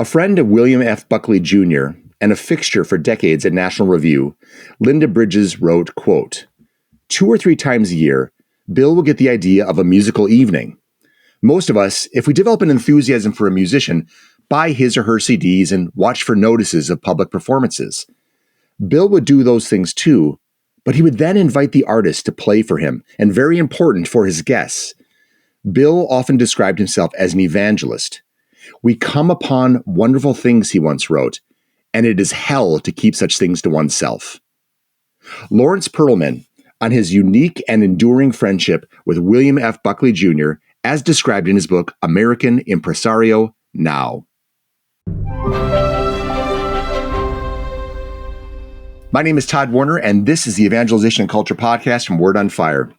A friend of William F. Buckley Jr. and a fixture for decades at National Review, Linda Bridges wrote, quote, 2 or 3 times a year, Bill will get the idea of a musical evening. Most of us, if we develop an enthusiasm for a musician, buy his or her CDs and watch for notices of public performances. Bill would do those things too, but he would then invite the artist to play for him, and very important for his guests. Bill often described himself as an evangelist. We come upon wonderful things, he once wrote, and it is hell to keep such things to oneself. Lawrence Perelman, on his unique and enduring friendship with William F. Buckley Jr., as described in his book, American Impresario, Now. My name is Todd Warner, and this is the Evangelization Culture Podcast from Word on Fire.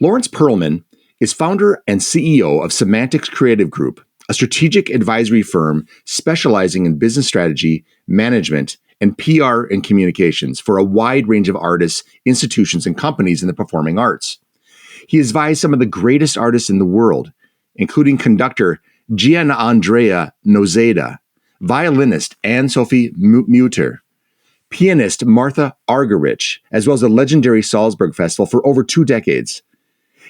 Lawrence Perelman is founder and CEO of Semantics Creative Group, a strategic advisory firm specializing in business strategy, management, and PR and communications for a wide range of artists, institutions, and companies in the performing arts. He advised some of the greatest artists in the world, including conductor Gianandrea Nozeda, violinist Anne-Sophie Mutter, pianist Martha Argerich, as well as the legendary Salzburg Festival for over 2 decades.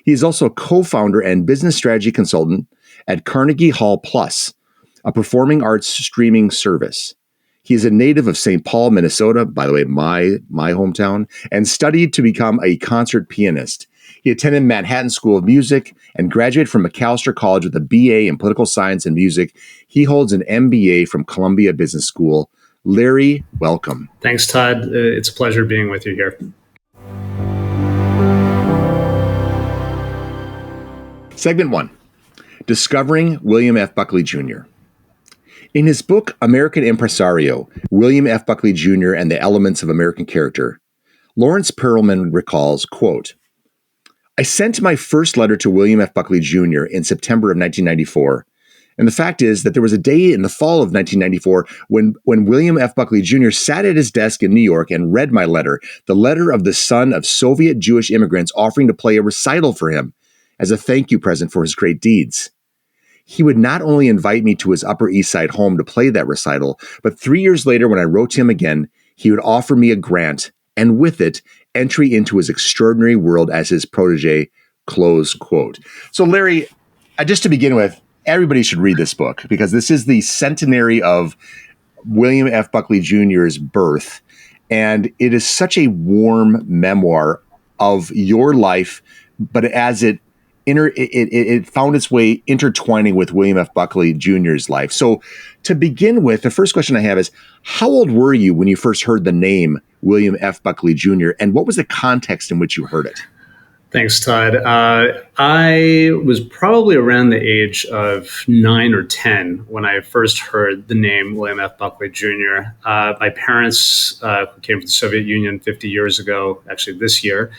He is also a co-founder and business strategy consultant at Carnegie Hall Plus, a performing arts streaming service. He is a native of St. Paul, Minnesota, by the way, my hometown, and studied to become a concert pianist. He attended Manhattan School of Music and graduated from Macalester College with a BA in political science and music. He holds an MBA from Columbia Business School. Larry, welcome. Thanks, Todd. It's a pleasure being with you here. Segment 1, Discovering William F. Buckley Jr. In his book, American Impresario, William F. Buckley Jr. and the Elements of American Character, Lawrence Perelman recalls, quote, I sent my first letter to William F. Buckley Jr. in September of 1994. And the fact is that there was a day in the fall of 1994 when William F. Buckley Jr. sat at his desk in New York and read my letter, the letter of the son of Soviet Jewish immigrants offering to play a recital for him as a thank you present for his great deeds. He would not only invite me to his Upper East Side home to play that recital, but 3 years later when I wrote to him again, he would offer me a grant, and with it, entry into his extraordinary world as his protege, close quote. So Larry, just to begin with, everybody should read this book because this is the centenary of William F. Buckley Jr.'s birth. And it is such a warm memoir of your life, but as it found its way intertwining with William F. Buckley Jr.'s life. So to begin with, the first question I have is, how old were you when you first heard the name William F. Buckley Jr., and what was the context in which you heard it? Thanks, Todd. I was probably around the age of 9 or 10 when I first heard the name William F. Buckley Jr. My parents, who came from the Soviet Union 50 years ago, actually this year,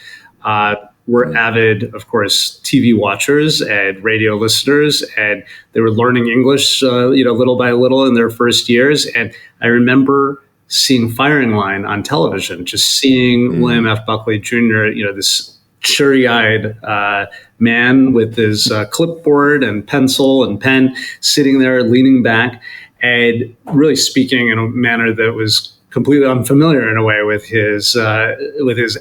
were avid, of course, TV watchers and radio listeners, and they were learning English, little by little in their first years. And I remember seeing Firing Line on television, just seeing William F. Buckley Jr., this cheery-eyed man with his clipboard and pencil and pen, sitting there leaning back and really speaking in a manner that was completely unfamiliar in a way with his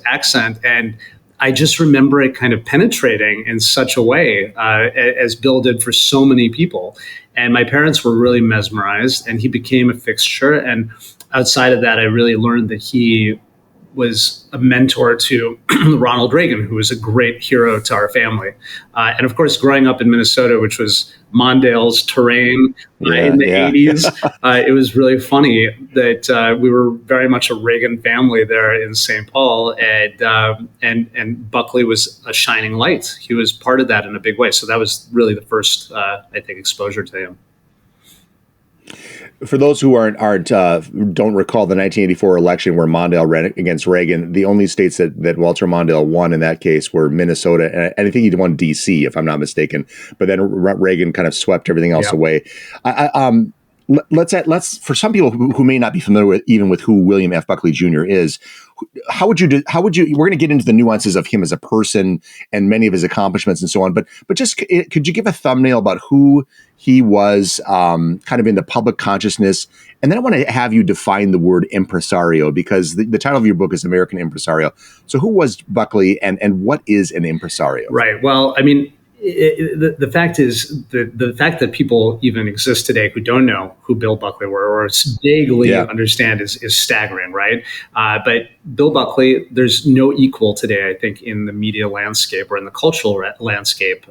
accent. And I just remember it kind of penetrating in such a way as Bill did for so many people. And my parents were really mesmerized, and he became a fixture. And outside of that, I really learned that he was a mentor to Ronald Reagan, who was a great hero to our family. And of course, growing up in Minnesota, which was Mondale's terrain in the 80s, it was really funny that we were very much a Reagan family there in St. Paul, and Buckley was a shining light. He was part of that in a big way. So that was really the first, exposure to him. For those who don't recall the 1984 election where Mondale ran against Reagan, the only states that Walter Mondale won in that case were Minnesota, and I think he won D.C. if I'm not mistaken. But then Reagan kind of swept everything else away. let's for some people who may not be familiar with who William F. Buckley Jr. is, how would you we're going to get into the nuances of him as a person and many of his accomplishments and so on, but just could you give a thumbnail about who he was, kind of in the public consciousness? And then I want to have you define the word impresario, because the title of your book is American Impresario. So who was Buckley, and what is an impresario? Right. Well, I mean, the fact is the fact that people even exist today who don't know who Bill Buckley were or vaguely understand is staggering, right? But Bill Buckley, there's no equal today, I think, in the media landscape or in the cultural landscape.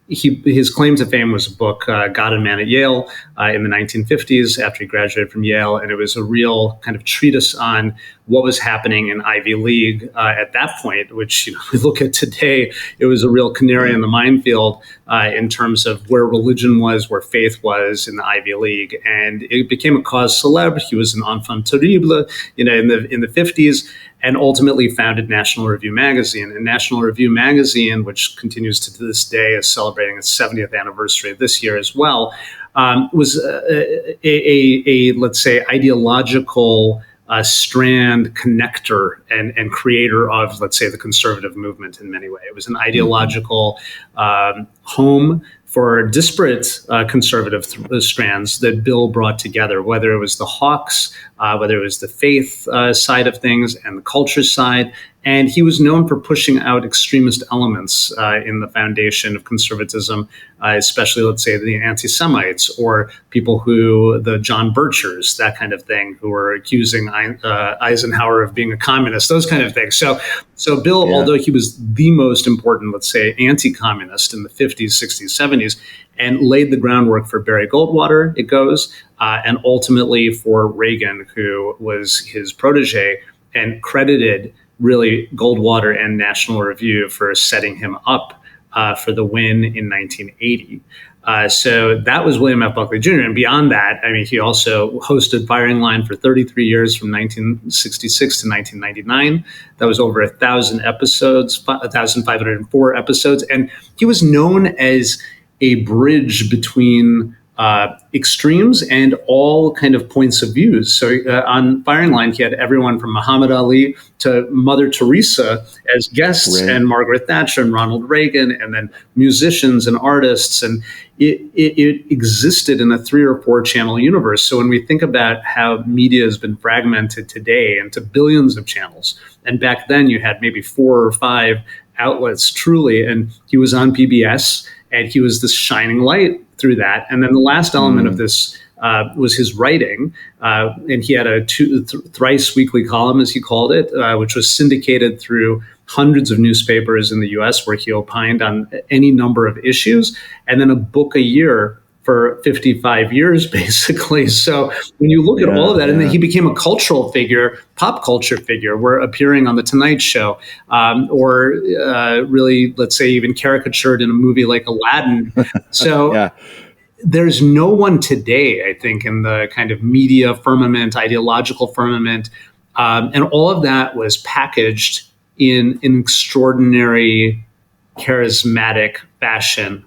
His claim to fame was a book, God and Man at Yale, in the 1950s after he graduated from Yale. And it was a real kind of treatise on what was happening in Ivy League at that point, which we look at today, it was a real canary in the minefield in terms of where religion was, where faith was in the Ivy League. And it became a cause célèbre. He was an enfant terrible, in the 50s. And ultimately founded National Review Magazine. And National Review Magazine, which continues to this day, is celebrating its 70th anniversary this year as well, was a let's say, ideological strand connector and creator of, let's say, the conservative movement in many ways. It was an ideological home for disparate conservative strands that Bill brought together, whether it was the Hawks, whether it was the faith side of things and the culture side. And he was known for pushing out extremist elements in the foundation of conservatism, especially, let's say, the anti-Semites or people the John Birchers, that kind of thing, who were accusing Eisenhower of being a communist, those kind of things. So Bill, although he was the most important, let's say, anti-communist in the 50s, 60s, 70s, and laid the groundwork for Barry Goldwater, it goes, and ultimately for Reagan, who was his protege, and credited really Goldwater and National Review for setting him up for the win in 1980. So that was William F. Buckley Jr. And beyond that, I mean, he also hosted Firing Line for 33 years from 1966 to 1999. That was over 1,000 episodes, 1,504 episodes. And he was known as a bridge between extremes and all kind of points of views. So on Firing Line, he had everyone from Muhammad Ali to Mother Teresa as guests, and Margaret Thatcher and Ronald Reagan, and then musicians and artists. And it existed in a 3 or 4 channel universe. So when we think about how media has been fragmented today into billions of channels, and back then you had maybe 4 or 5 outlets truly, and he was on PBS, and he was this shining light through that. And then the last element of this was his writing. And he had a thrice weekly column, as he called it, which was syndicated through hundreds of newspapers in the US, where he opined on any number of issues, and then a book a year for 55 years, basically. So when you look at all of that, and then he became a cultural figure, pop culture figure, where appearing on The Tonight Show, or really, let's say, even caricatured in a movie like Aladdin. So there's no one today, I think, in the kind of media firmament, ideological firmament, and all of that was packaged in an extraordinary, charismatic fashion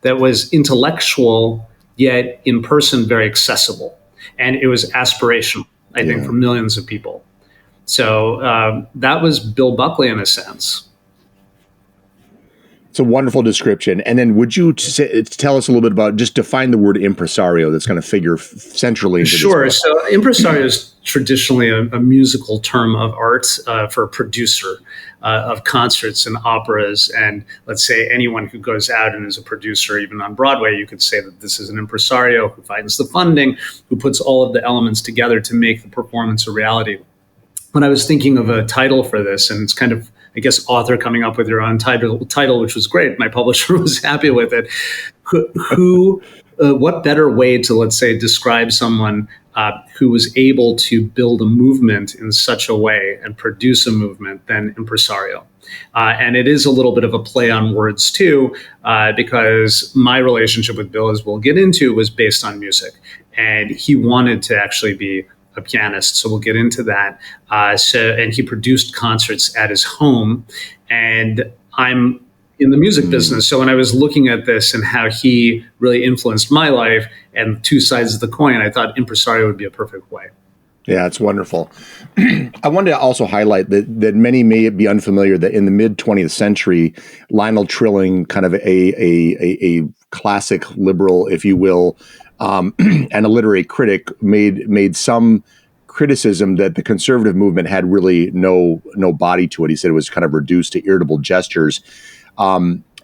that was intellectual, yet in person very accessible. And it was aspirational, I think, for millions of people. So that was Bill Buckley in a sense. It's a wonderful description. And then would you tell us a little bit about, just define the word impresario that's going to figure centrally into Sure. this book. So impresario is traditionally a musical term of art for a producer of concerts and operas. And let's say anyone who goes out and is a producer, even on Broadway, you could say that this is an impresario who finds the funding, who puts all of the elements together to make the performance a reality. When I was thinking of a title for this, and it's kind of, I guess, author coming up with your own title, which was great. My publisher was happy with it. What better way to, let's say, describe someone who was able to build a movement in such a way and produce a movement than impresario? And it is a little bit of a play on words too, because my relationship with Bill, as we'll get into, was based on music. And he wanted to actually be a pianist, so we'll get into that. And he produced concerts at his home, and I'm in the music business. So when I was looking at this and how he really influenced my life and two sides of the coin, I thought impresario would be a perfect way. Yeah, it's wonderful. I wanted to also highlight that many may be unfamiliar that in the mid 20th century, Lionel Trilling, kind of a classic liberal, if you will, and a literary critic, made some criticism that the conservative movement had really no body to it. He said it was kind of reduced to irritable gestures.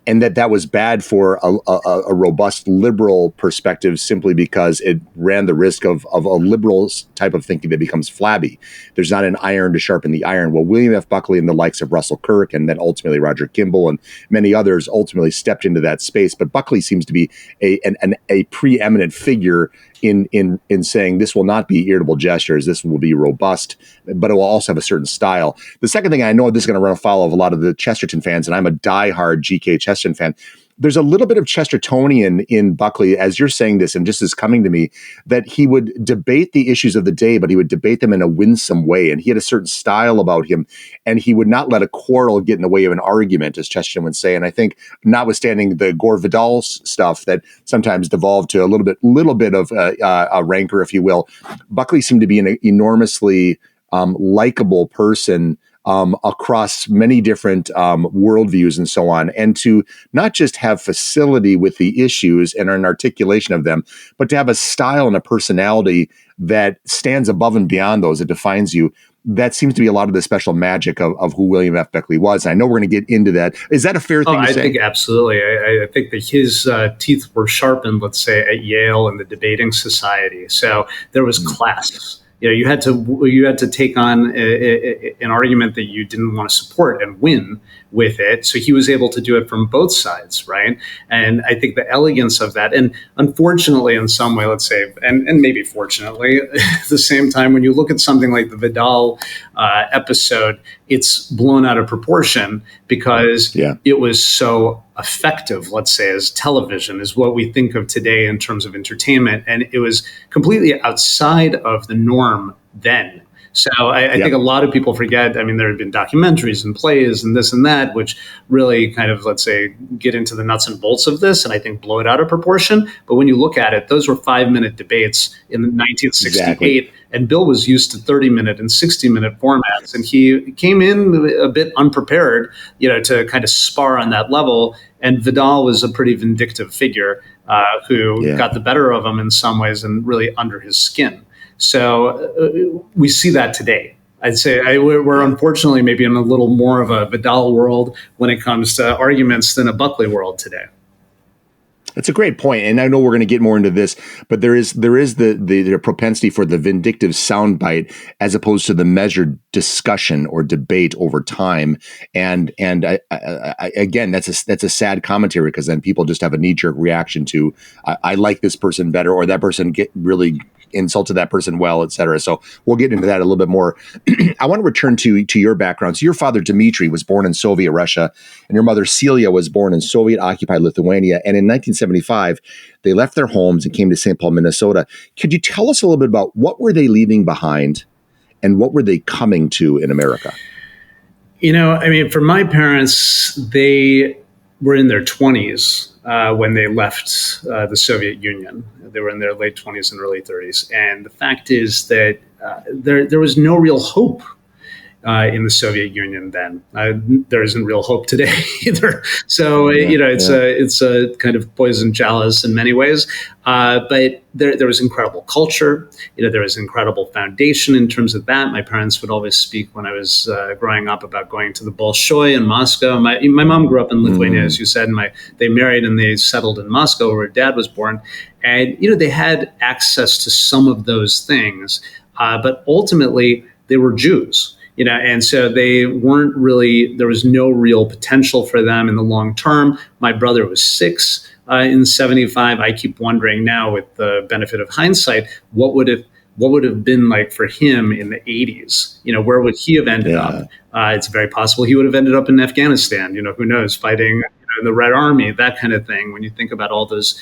And that was bad for a robust liberal perspective, simply because it ran the risk of a liberal type of thinking that becomes flabby. There's not an iron to sharpen the iron. Well, William F. Buckley and the likes of Russell Kirk, and then ultimately Roger Kimball and many others ultimately stepped into that space. But Buckley seems to be a preeminent figure in saying this will not be irritable gestures. This will be robust, but it will also have a certain style. The second thing, I know this is going to run afoul of a lot of the Chesterton fans, and I'm a diehard G.K. Chesterton fan. There's a little bit of Chestertonian in Buckley, as you're saying this, and just is coming to me, that he would debate the issues of the day, but he would debate them in a winsome way. And he had a certain style about him, and he would not let a quarrel get in the way of an argument, as Chesterton would say. And I think, notwithstanding the Gore Vidal stuff that sometimes devolved to a little bit of a rancor, if you will, Buckley seemed to be an enormously likable person across many different worldviews and so on, and to not just have facility with the issues and an articulation of them, but to have a style and a personality that stands above and beyond those, that defines you. That seems to be a lot of the special magic of who William F. Buckley was. And I know we're going to get into that. Is that a fair thing to say? I think absolutely. I think that his teeth were sharpened, let's say, at Yale and the debating society. So there was class. You had to take on an argument that you didn't want to support and win with it. So he was able to do it from both sides, right? And I think the elegance of that, and unfortunately, in some way, let's say, and maybe fortunately, at the same time, when you look at something like the Vidal episode, it's blown out of proportion because it was so effective, let's say, as television, is what we think of today in terms of entertainment. And it was completely outside of the norm then. So I think a lot of people forget. I mean, there have been documentaries and plays and this and that, which really kind of, let's say, get into the nuts and bolts of this, and I think blow it out of proportion. But when you look at it, those were 5-minute debates in 1968. Exactly. And Bill was used to 30-minute and 60-minute formats. And he came in a bit unprepared, to kind of spar on that level. And Vidal was a pretty vindictive figure who got the better of him in some ways and really under his skin. So we see that today. I'd say we're unfortunately maybe in a little more of a Vidal world when it comes to arguments than a Buckley world today. That's a great point, and I know we're going to get more into this, but there is the propensity for the vindictive soundbite as opposed to the measured discussion or debate over time. And I, again, that's a sad commentary, because then people just have a knee-jerk reaction to I like this person better, or that person really insulted that person well, et cetera. So we'll get into that a little bit more. I want to return to your background. So your father, Dmitry, was born in Soviet Russia, and your mother, Celia, was born in Soviet-occupied Lithuania. And in 1975, they left their homes and came to St. Paul, Minnesota. Could you tell us a little bit about what were they leaving behind and what were they coming to in America? For my parents, they were in their 20s when they left the Soviet Union. They were in their late 20s and early 30s. And the fact is that there was no real hope in the Soviet Union then. There isn't real hope today either. So, it's a kind of poison chalice in many ways. But there was incredible culture. There was incredible foundation in terms of that. My parents would always speak when I was growing up about going to the Bolshoi in Moscow. My mom grew up in Lithuania, as you said, and they married and they settled in Moscow, where dad was born. And, they had access to some of those things, but ultimately they were Jews. And so they weren't really, there was no real potential for them in the long term. My brother was 6 in 75. I keep wondering now, with the benefit of hindsight, what would have been like for him in the 80s? Where would he have ended up? It's very possible he would have ended up in Afghanistan, who knows, fighting in the Red Army, that kind of thing, when you think about all those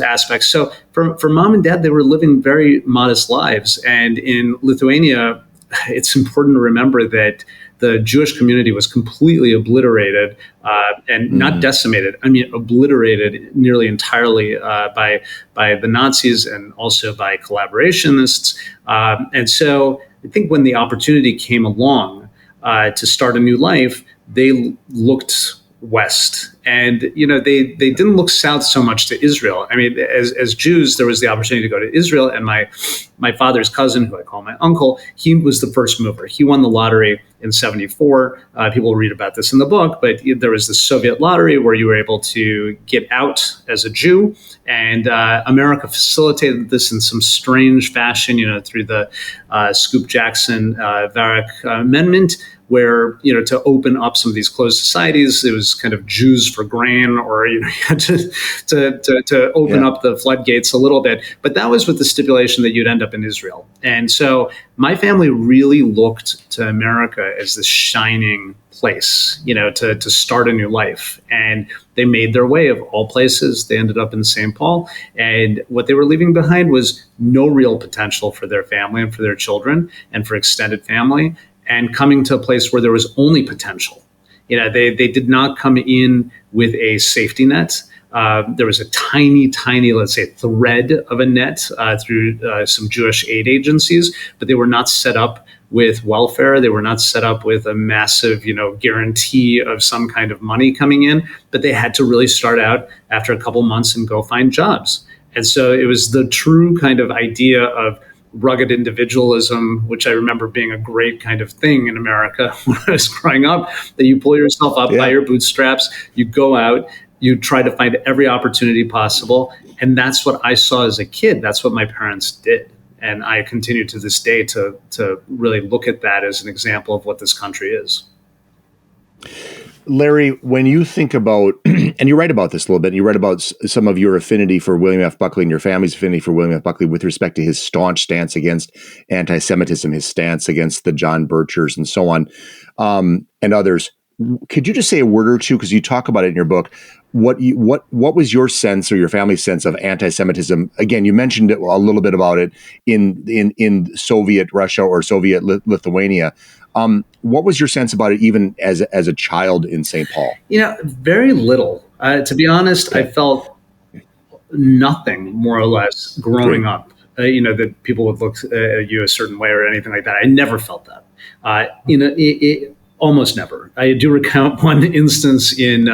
aspects. So for mom and dad, they were living very modest lives. And in Lithuania, it's important to remember that the Jewish community was completely obliterated and not decimated. I mean, obliterated nearly entirely by the Nazis and also by collaborationists. And so I think when the opportunity came along to start a new life, they looked west, and they didn't look south so much to Israel. I mean, as Jews, there was the opportunity to go to Israel, and my father's cousin, who I call my uncle, he was the first mover. He won the lottery in '74. People read about this in the book, but there was the Soviet lottery where you were able to get out as a Jew, and America facilitated this in some strange fashion, through the Scoop Jackson-Varick Amendment, where, to open up some of these closed societies, it was kind of Jews for grain, or, you had to open up the floodgates a little bit. But that was with the stipulation that you'd end up in Israel. And so my family really looked to America as this shining place, to start a new life. And they made their way, of all places. They ended up in St. Paul. And what they were leaving behind was no real potential for their family and for their children and for extended family, and coming to a place where there was only potential. They did not come in with a safety net. There was a tiny, let's say, thread of a net through some Jewish aid agencies, but they were not set up with welfare. They were not set up with a massive, guarantee of some kind of money coming in, but they had to really start out after a couple months and go find jobs. And so it was the true kind of idea of rugged individualism, which I remember being a great kind of thing in America when I was growing up, that you pull yourself up by your bootstraps, you go out, you try to find every opportunity possible. And that's what I saw as a kid. That's what my parents did. And I continue to this day to really look at that as an example of what this country is. Larry, when you think about, and you write about this a little bit, and you write about some of your affinity for William F. Buckley and your family's affinity for William F. Buckley with respect to his staunch stance against anti-Semitism, his stance against the John Birchers and so on, and others. Could you just say a word or two, because you talk about it in your book, what was your sense or your family's sense of anti-Semitism? Again, you mentioned a little bit about it in Soviet Russia or Soviet Lithuania. What was your sense about it, even as a child in St. Paul? Very little. To be honest, I felt nothing, more or less, growing up. That people would look at you a certain way or anything like that. I never felt that. Almost never. I do recount one instance in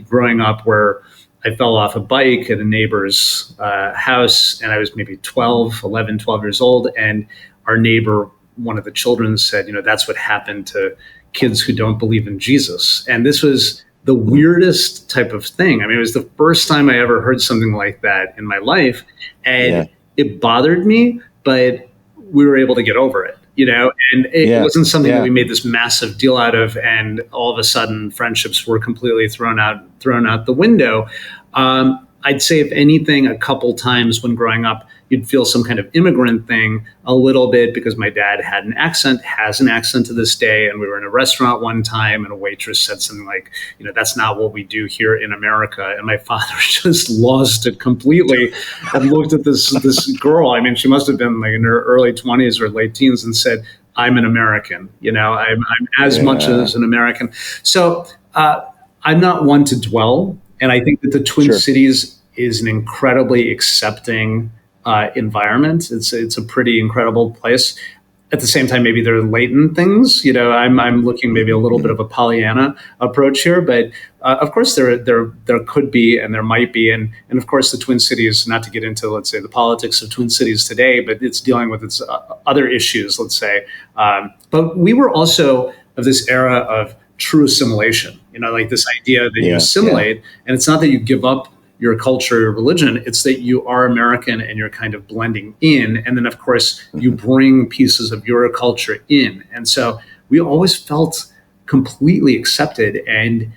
growing up where I fell off a bike at a neighbor's house, and I was maybe 12 years old, and our neighbor, one of the children, said, that's what happened to kids who don't believe in Jesus. And this was the weirdest type of thing. I mean, it was the first time I ever heard something like that in my life, and it bothered me, but we were able to get over it. And it wasn't something that we made this massive deal out of, and all of a sudden friendships were completely thrown out the window. I'd say, if anything, a couple times when growing up, you'd feel some kind of immigrant thing a little bit, because my dad has an accent to this day. And we were in a restaurant one time, and a waitress said something like, that's not what we do here in America. And my father just lost it completely and looked at this girl. I mean, she must have been like in her early 20s or late teens, and said, I'm an American. I'm as much as an American. So I'm not one to dwell. And I think that the Twin Cities is an incredibly accepting environment. It's a pretty incredible place. At the same time, maybe there are latent things. I'm looking maybe a little bit of a Pollyanna approach here, but of course there could be, and there might be, and of course the Twin Cities. Not to get into, let's say, the politics of Twin Cities today, but it's dealing with its other issues, let's say. But we were also of this era of true assimilation. Like this idea that you assimilate, and it's not that you give up your culture, your religion, it's that you are American and you're kind of blending in. And then, of course, you bring pieces of your culture in. And so we always felt completely accepted. And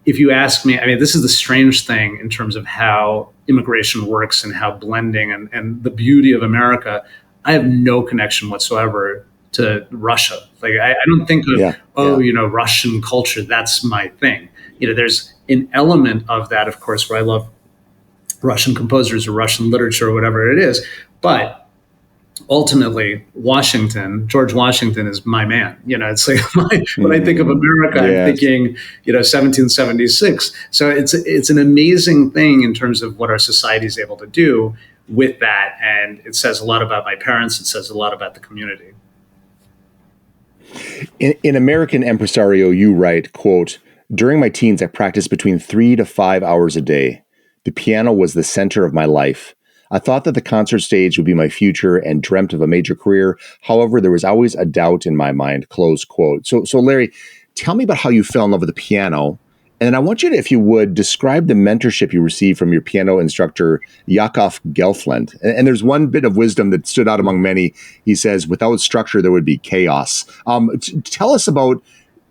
if you ask me, I mean, this is the strange thing in terms of how immigration works and how blending and the beauty of America. I have no connection whatsoever to Russia. Like, I don't think of, Russian culture, that's my thing. There's an element of that, of course, where I love Russian composers or Russian literature or whatever it is. But ultimately, George Washington is my man. It's like when I think of America, I'm thinking, 1776. So it's an amazing thing in terms of what our society is able to do with that. And it says a lot about my parents. It says a lot about the community. In American Impresario, you write, quote, "During my teens, I practiced between 3 to 5 hours a day. The piano was the center of my life. I thought that the concert stage would be my future and dreamt of a major career. However, there was always a doubt in my mind," close quote. So Larry, tell me about how you fell in love with the piano. And then I want you to, if you would, describe the mentorship you received from your piano instructor, Yakov Gelfland. And there's one bit of wisdom that stood out among many. He says, without structure, there would be chaos. Tell us about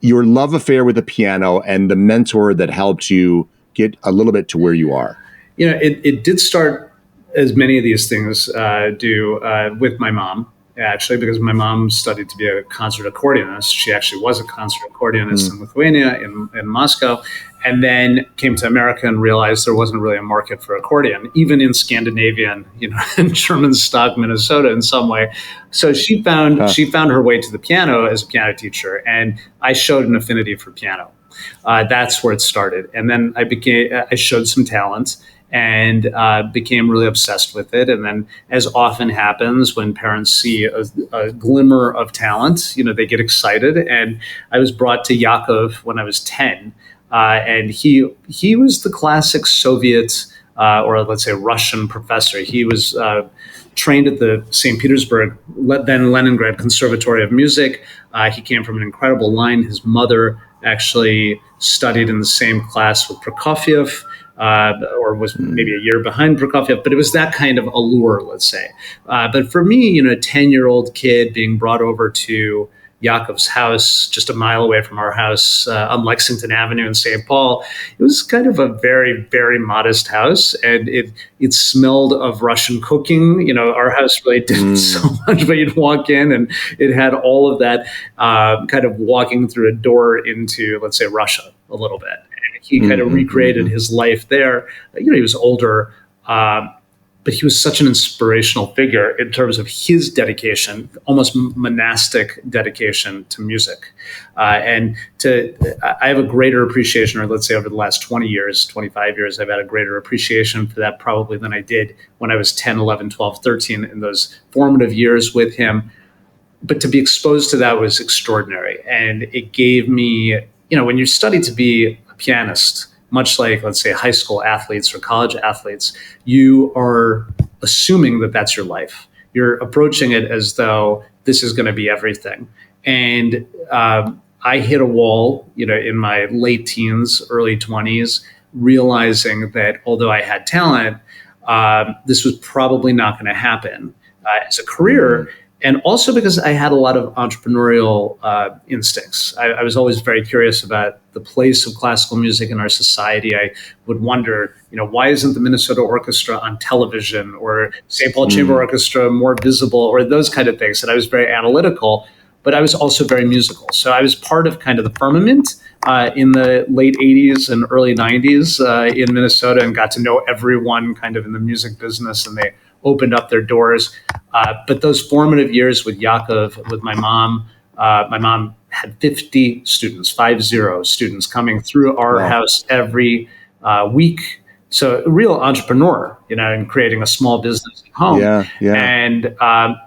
your love affair with the piano and the mentor that helped you get a little bit to where you are. It did start, as many of these things do, with my mom, actually, because my mom studied to be a concert accordionist. She actually was a concert accordionist in Lithuania, in Moscow, and then came to America and realized there wasn't really a market for accordion, even in Scandinavian, and German stock Minnesota in some way. So she found her way to the piano as a piano teacher, and I showed an affinity for piano. That's where it started. And then I showed some talent and became really obsessed with it. And then, as often happens when parents see a glimmer of talent, they get excited. And I was brought to Yakov when I was 10. And he was the classic Soviet, or let's say Russian professor. He was trained at the St. Petersburg, then Leningrad Conservatory of Music. He came from an incredible line. His mother actually studied in the same class with Prokofiev, or was maybe a year behind Prokofiev, but it was that kind of allure, let's say. But for me, a 10-year-old kid being brought over to Yakov's house, just a mile away from our house on Lexington Avenue in St. Paul, it was kind of a very, very modest house, and it smelled of Russian cooking. Our house really didn't so much, but you'd walk in and it had all of that kind of walking through a door into, let's say, Russia a little bit. And he kind of recreated his life there. He was older, but he was such an inspirational figure in terms of his dedication, almost monastic dedication to music. I have a greater appreciation, or let's say over the last 20 years, 25 years, I've had a greater appreciation for that probably than I did when I was 10, 11, 12, 13 in those formative years with him. But to be exposed to that was extraordinary. And it gave me, when you study to be a pianist, much like, let's say, high school athletes or college athletes, you are assuming that that's your life. You're approaching it as though this is going to be everything. And I hit a wall, in my late teens, early 20s, realizing that although I had talent, this was probably not going to happen as a career. And also because I had a lot of entrepreneurial instincts. I was always very curious about the place of classical music in our society. I would wonder, why isn't the Minnesota Orchestra on television, or St. Paul Chamber Orchestra more visible, or those kind of things. And I was very analytical, but I was also very musical. So I was part of kind of the firmament in the late 80s and early 90s in Minnesota, and got to know everyone kind of in the music business, and they opened up their doors. But those formative years with Yakov, with my mom had 50 students coming through our house every week. So a real entrepreneur, and creating a small business at home. And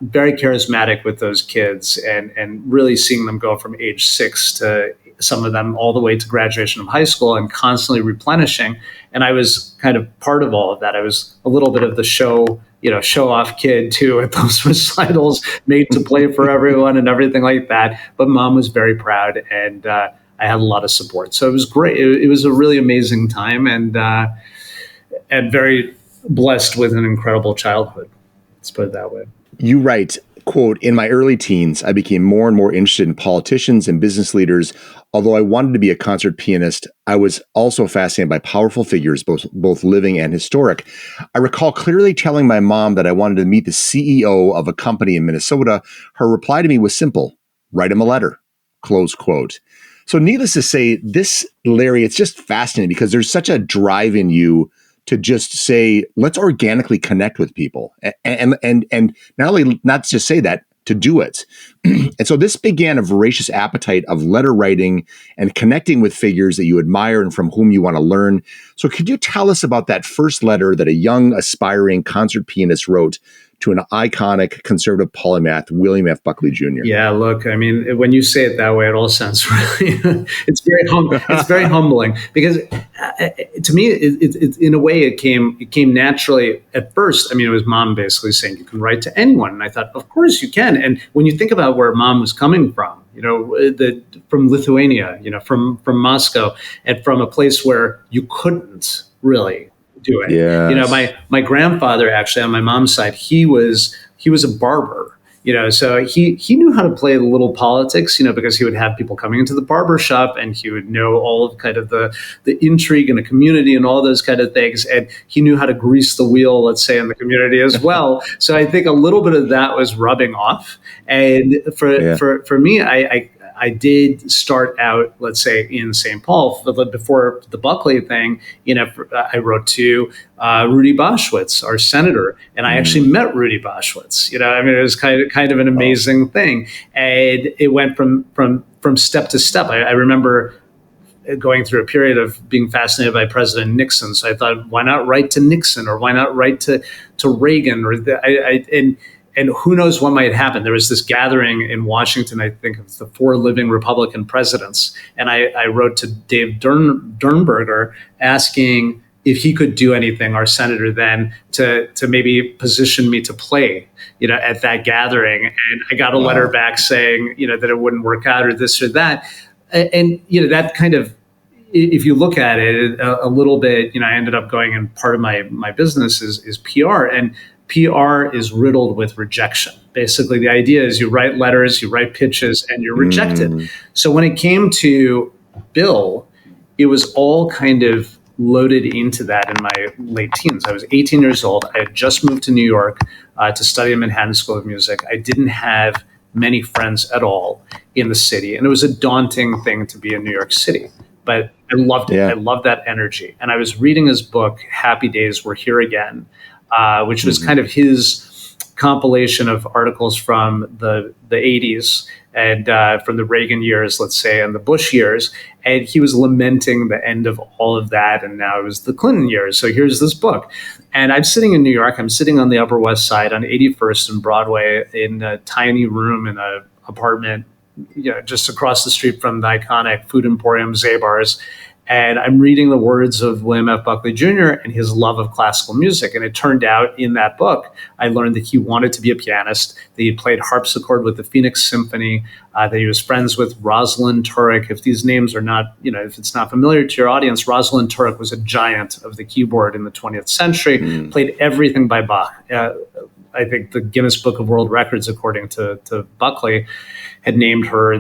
very charismatic with those kids, and really seeing them go from age 6 to some of them all the way to graduation of high school, and constantly replenishing. And I was kind of part of all of that. I was a little bit of the show off kid too at those recitals, made to play for everyone and everything like that. But mom was very proud, and I had a lot of support. So it was great. It was a really amazing time, and very blessed with an incredible childhood. Let's put it that way. You write, quote, "In my early teens, I became more and more interested in politicians and business leaders. Although I wanted to be a concert pianist, I was also fascinated by powerful figures, both living and historic. I recall clearly telling my mom that I wanted to meet the CEO of a company in Minnesota. Her reply to me was simple: write him a letter," close quote. So needless to say, this, Larry, it's just fascinating because there's such a drive in you to just say, let's organically connect with people, and not only not just say that, to do it. And so this began a voracious appetite of letter writing and connecting with figures that you admire and from whom you want to learn. So could you tell us about that first letter that a young, aspiring concert pianist wrote to an iconic conservative polymath, William F. Buckley Jr.? Yeah, look, I mean, when you say it that way, it all sounds really, it's very humbling, because to me, it in a way, it came naturally at first. I mean, it was Mom basically saying, you can write to anyone. And I thought, of course you can. And when you think about where Mom was coming from, from Lithuania, from Moscow, and from a place where you couldn't really do it. Yes. My grandfather, actually, on my mom's side, he was a barber. So he knew how to play a little politics, because he would have people coming into the barber shop, and he would know all of kind of the intrigue in a community and all those kind of things. And he knew how to grease the wheel, let's say, in the community as well. So I think a little bit of that was rubbing off. And for me, I did start out, let's say, in St. Paul before the Buckley thing. I wrote to Rudy Boschwitz, our senator, and I actually met Rudy Boschwitz. It was kind of an amazing thing, and it went from step to step. I remember going through a period of being fascinated by President Nixon. So I thought, why not write to Nixon, or why not write to Reagan, and who knows what might happen. There was this gathering in Washington, I think, of the 4 living Republican presidents. And I wrote to Dave Durnberger asking if he could do anything, our senator then, to maybe position me to play, at that gathering. And I got a letter back saying, that it wouldn't work out, or this or that. And, that kind of, if you look at it a little bit, I ended up going, and part of my business is PR. And PR is riddled with rejection. Basically, the idea is you write letters, you write pitches, and you're rejected. So when it came to Bill, it was all kind of loaded into that in my late teens. I was 18 years old. I had just moved to New York to study at Manhattan School of Music. I didn't have many friends at all in the city, and it was a daunting thing to be in New York City. But I loved it. Yeah. I loved that energy. And I was reading his book, Happy Days Were Here Again, which was kind of his compilation of articles from the 80s and from the Reagan years, let's say, and the Bush years. And he was lamenting the end of all of that. And now it was the Clinton years. So here's this book. And I'm sitting in New York. I'm sitting on the Upper West Side on 81st and Broadway in a tiny room in an apartment, just across the street from the iconic food emporium Zabar's. And I'm reading the words of William F. Buckley Jr. and his love of classical music. And it turned out in that book, I learned that he wanted to be a pianist, that he played harpsichord with the Phoenix Symphony, that he was friends with Rosalind Turek. If these names are not, if it's not familiar to your audience, Rosalind Turek was a giant of the keyboard in the 20th century, played everything by Bach. I think the Guinness Book of World Records, according to Buckley, had named her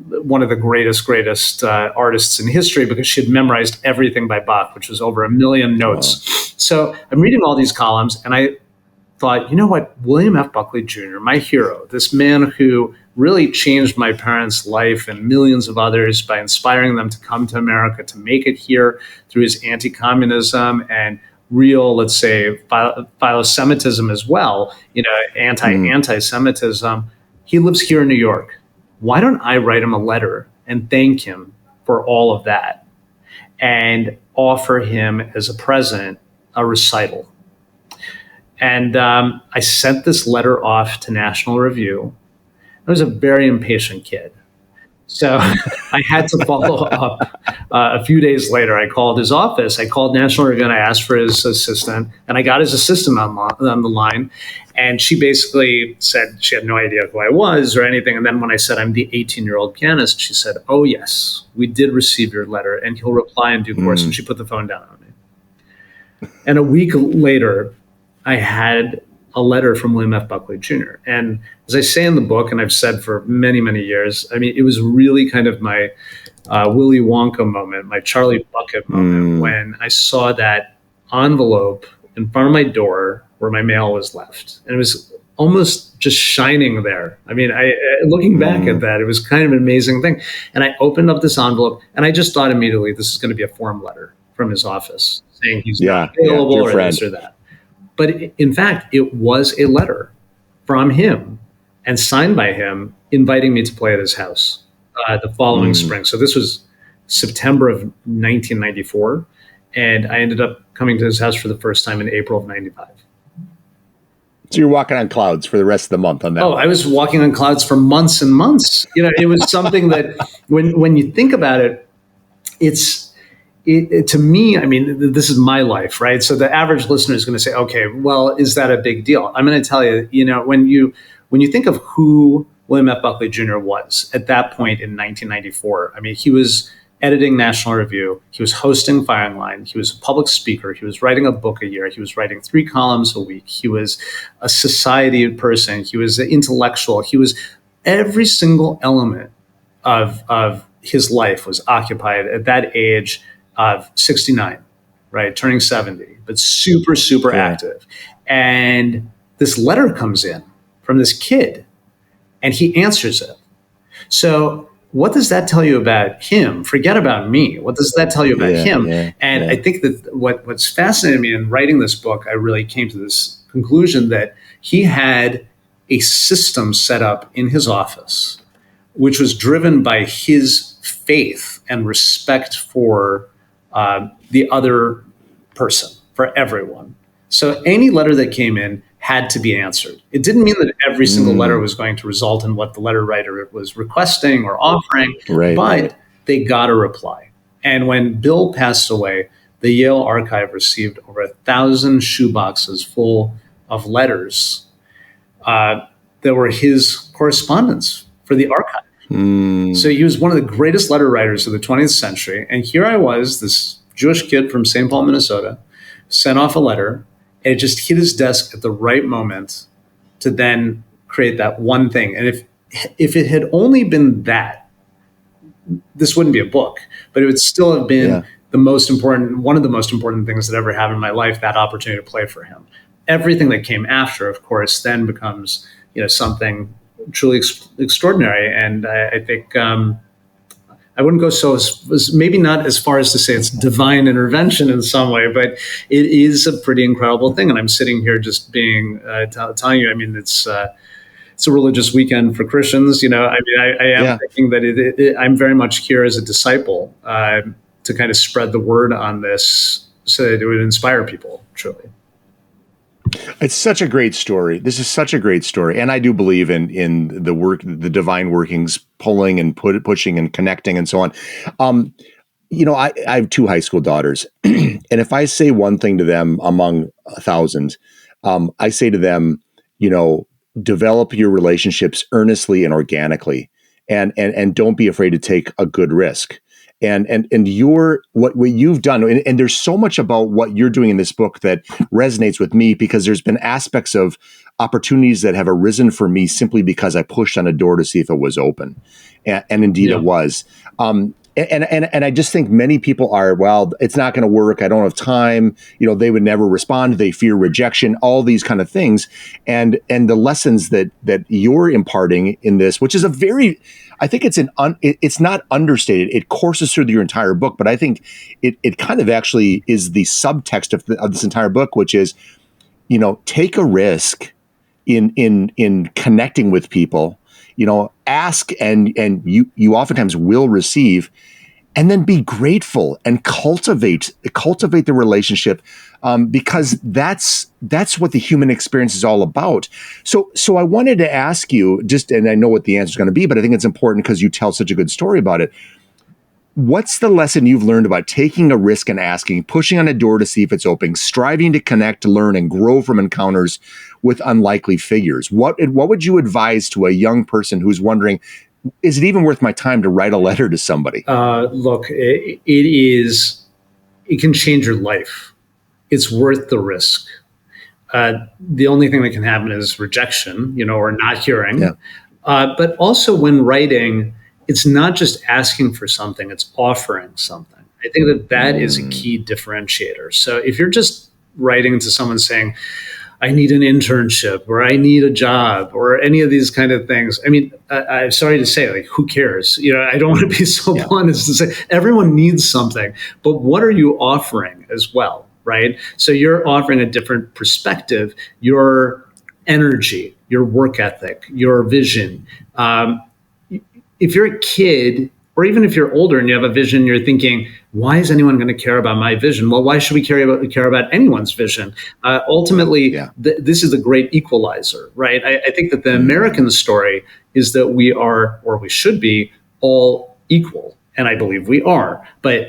one of the greatest artists in history because she had memorized everything by Bach, which was over 1 million notes. Wow. So I'm reading all these columns, and I thought, you know what, William F. Buckley Jr., my hero, this man who really changed my parents' life and millions of others by inspiring them to come to America, to make it here through his anti-communism and real, let's say, philo-Semitism as well, anti-Semitism. He lives here in New York. Why don't I write him a letter and thank him for all of that and offer him as a present a recital? And I sent this letter off to National Review. I was a very impatient kid. So I had to follow up. A few days later, I called his office. I called National Review and I asked for his assistant. And I got his assistant on the line. And she basically said she had no idea who I was or anything. And then when I said I'm the 18-year-old pianist, she said, oh, yes, we did receive your letter and he'll reply in due course. And she put the phone down on me. And a week later, I had a letter from William F. Buckley Jr. And as I say in the book, and I've said for many, many years, I mean, it was really kind of my Willy Wonka moment, my Charlie Bucket moment, when I saw that envelope in front of my door where my mail was left. And it was almost just shining there. I mean, looking back at that, it was kind of an amazing thing. And I opened up this envelope and I just thought immediately, this is going to be a form letter from his office saying he's Yeah, not available dear or friend. this or that. But in fact, it was a letter from him and signed by him inviting me to play at his house the following spring. So this was September of 1994. And I ended up coming to his house for the first time in April of 95. So you're walking on clouds for the rest of the month on that. Oh, I was walking on clouds for months and months. You know, it was something that when you think about it, to me, I mean, this is my life, right? So the average listener is going to say, okay, well, is that a big deal? I'm going to tell you, you know, when you think of who William F. Buckley Jr. was at that point in 1994, I mean, he was editing National Review. He was hosting Firing Line. He was a public speaker. He was writing a book a year. He was writing 3 columns a week. He was a society person. He was an intellectual. He was every single element of his life was occupied at that age of 69, right? Turning 70, but super, super active. And this letter comes in from this kid and he answers it. So what does that tell you about him? Forget about me. What does that tell you about him? I think that what's fascinated me in writing this book, I really came to this conclusion that he had a system set up in his office, which was driven by his faith and respect for the other person, for everyone. So any letter that came in had to be answered. It didn't mean that every single letter was going to result in what the letter writer was requesting or offering, but they got a reply. And when Bill passed away, the Yale archive received over 1,000 shoeboxes full of letters that were his correspondence for the archive. So he was one of the greatest letter writers of the 20th century. And here I was, this Jewish kid from St. Paul, Minnesota, sent off a letter. And it just hit his desk at the right moment to then create that one thing. And if it had only been that, this wouldn't be a book, but it would still have been one of the most important things that ever happened in my life, that opportunity to play for him. Everything that came after, of course, then becomes, you know, something truly extraordinary. And I think I wouldn't go maybe not as far as to say it's divine intervention in some way, but it is a pretty incredible thing. And I'm sitting here just being telling you, I mean, it's a religious weekend for Christians. You know, I mean, I am thinking that I'm very much here as a disciple to kind of spread the word on this so that it would inspire people, truly. It's such a great story. This is such a great story. And I do believe in the work, the divine workings, pulling and pushing and connecting and so on. You know, I have 2 high school daughters. And if I say one thing to them among 1,000, I say to them, you know, develop your relationships earnestly and organically, and don't be afraid to take a good risk. And what you've done, and there's so much about what you're doing in this book that resonates with me, because there's been aspects of opportunities that have arisen for me simply because I pushed on a door to see if it was open, and indeed it was. And I just think many people are, well, it's not going to work. I don't have time. You know, they would never respond. They fear rejection, all these kind of things. And the lessons that you're imparting in this, which is a very, I think it's not understated. It courses through your entire book, but I think it kind of actually is the subtext of this entire book, which is, you know, take a risk in connecting with people. You know, ask and you oftentimes will receive, and then be grateful and cultivate the relationship, because that's what the human experience is all about. So I wanted to ask you, and I know what the answer is going to be, but I think it's important because you tell such a good story about it. What's the lesson you've learned about taking a risk and asking, pushing on a door to see if it's open, striving to connect, learn, and grow from encounters with unlikely figures? What would you advise to a young person who's wondering, is it even worth my time to write a letter to somebody? Look, it can change your life. It's worth the risk. The only thing that can happen is rejection, you know, or not hearing. Yeah. But also when writing, it's not just asking for something, it's offering something. I think that is a key differentiator. So if you're just writing to someone saying, I need an internship or I need a job or any of these kind of things. I mean, I'm sorry to say, like, who cares? I don't want to be so blunt as to say everyone needs something, but what are you offering as well, right? So you're offering a different perspective, your energy, your work ethic, your vision. If you're a kid, or even if you're older and you have a vision, you're thinking, why is anyone going to care about my vision? Well, why should we care about anyone's vision? Ultimately, this is the great equalizer, right? I think that the American story is that we are, or we should be, all equal. And I believe we are. But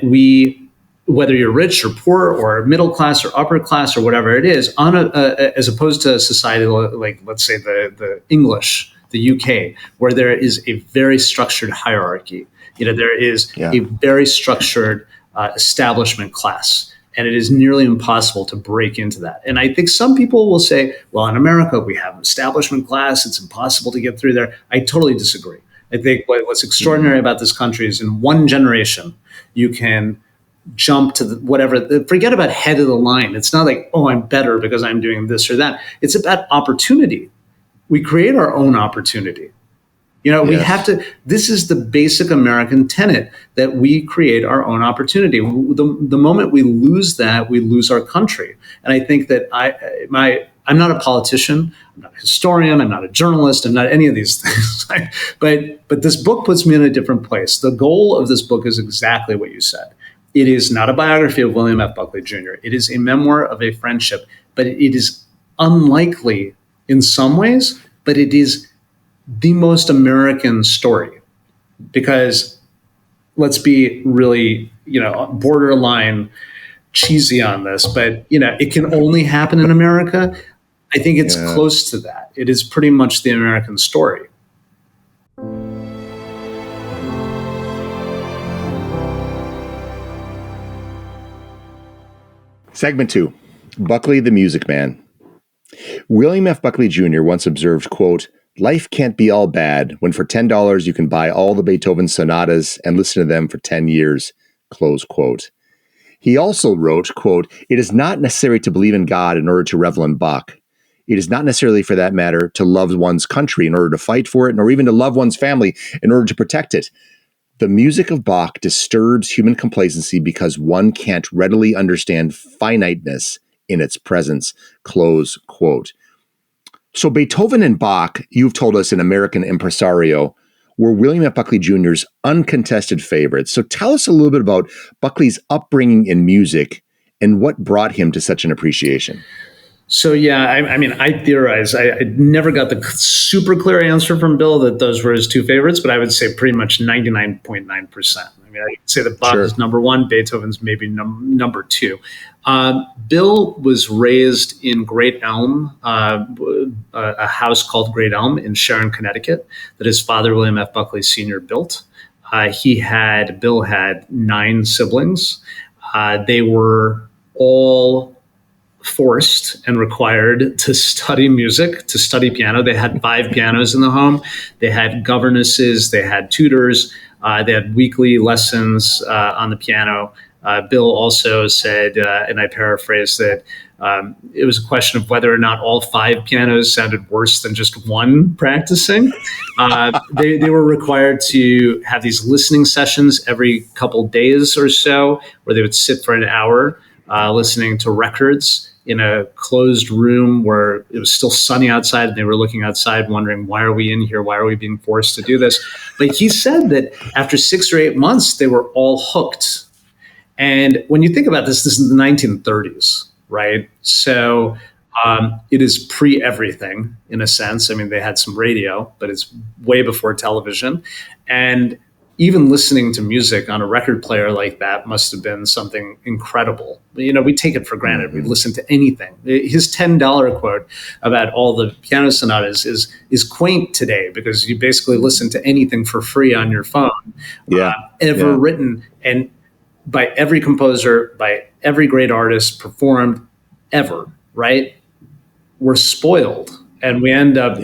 whether you're rich or poor or middle class or upper class or whatever it is, as opposed to a society like, let's say, the English, the UK, where there is a very structured hierarchy. There is a very structured establishment class, and it is nearly impossible to break into that. And I think some people will say, well, in America, we have an establishment class. It's impossible to get through there. I totally disagree. I think what's extraordinary about this country is in one generation, you can jump to forget about head of the line. It's not like, oh, I'm better because I'm doing this or that. It's about opportunity. We create our own opportunity. We have to, this is the basic American tenet, that we create our own opportunity. The moment we lose that, we lose our country. And I think that I'm not a politician, I'm not a historian, I'm not a journalist, I'm not any of these things. But this book puts me in a different place. The goal of this book is exactly what you said. It is not a biography of William F. Buckley Jr. It is a memoir of a friendship, but it is unlikely in some ways, but it is the most American story, because let's be really, borderline cheesy on this, but it can only happen in America. I think it's close to that. It is pretty much the American story. Segment 2, Buckley the Music Man. William F. Buckley Jr. once observed, quote, "Life can't be all bad when for $10 you can buy all the Beethoven sonatas and listen to them for 10 years, close quote. He also wrote, quote, "It is not necessary to believe in God in order to revel in Bach. It is not necessarily, for that matter, to love one's country in order to fight for it, nor even to love one's family in order to protect it. The music of Bach disturbs human complacency because one can't readily understand finiteness in its presence," close quote. So Beethoven and Bach, you've told us in American Impresario, were William F. Buckley Jr.'s uncontested favorites. So tell us a little bit about Buckley's upbringing in music and what brought him to such an appreciation. So, I theorize. I never got the super clear answer from Bill that those were his two favorites, but I would say pretty much 99.9%. I'd say that Bach is number one, Beethoven's maybe number two. Bill was raised in Great Elm, a house called Great Elm in Sharon, Connecticut, that his father, William F. Buckley Sr., built. Bill had 9 siblings. They were all forced and required to study music, to study piano. They had 5 pianos in the home. They had governesses. They had tutors. They had weekly lessons on the piano. Bill also said, and I paraphrase, that it was a question of whether or not all 5 pianos sounded worse than just one practicing. They were required to have these listening sessions every couple days or so, where they would sit for an hour listening to records in a closed room where it was still sunny outside, and they were looking outside wondering, why are we in here? Why are we being forced to do this? But he said that after 6 or 8 months, they were all hooked. And when you think about this is the 1930s, right? So it is pre-everything in a sense. I mean, they had some radio, but it's way before television. And even listening to music on a record player like that must have been something incredible. We take it for granted. We listen to anything. His $10 quote about all the piano sonatas is quaint today, because you basically listen to anything for free on your phone. Written, and by every composer, by every great artist performed ever, right? We're spoiled, and we end up,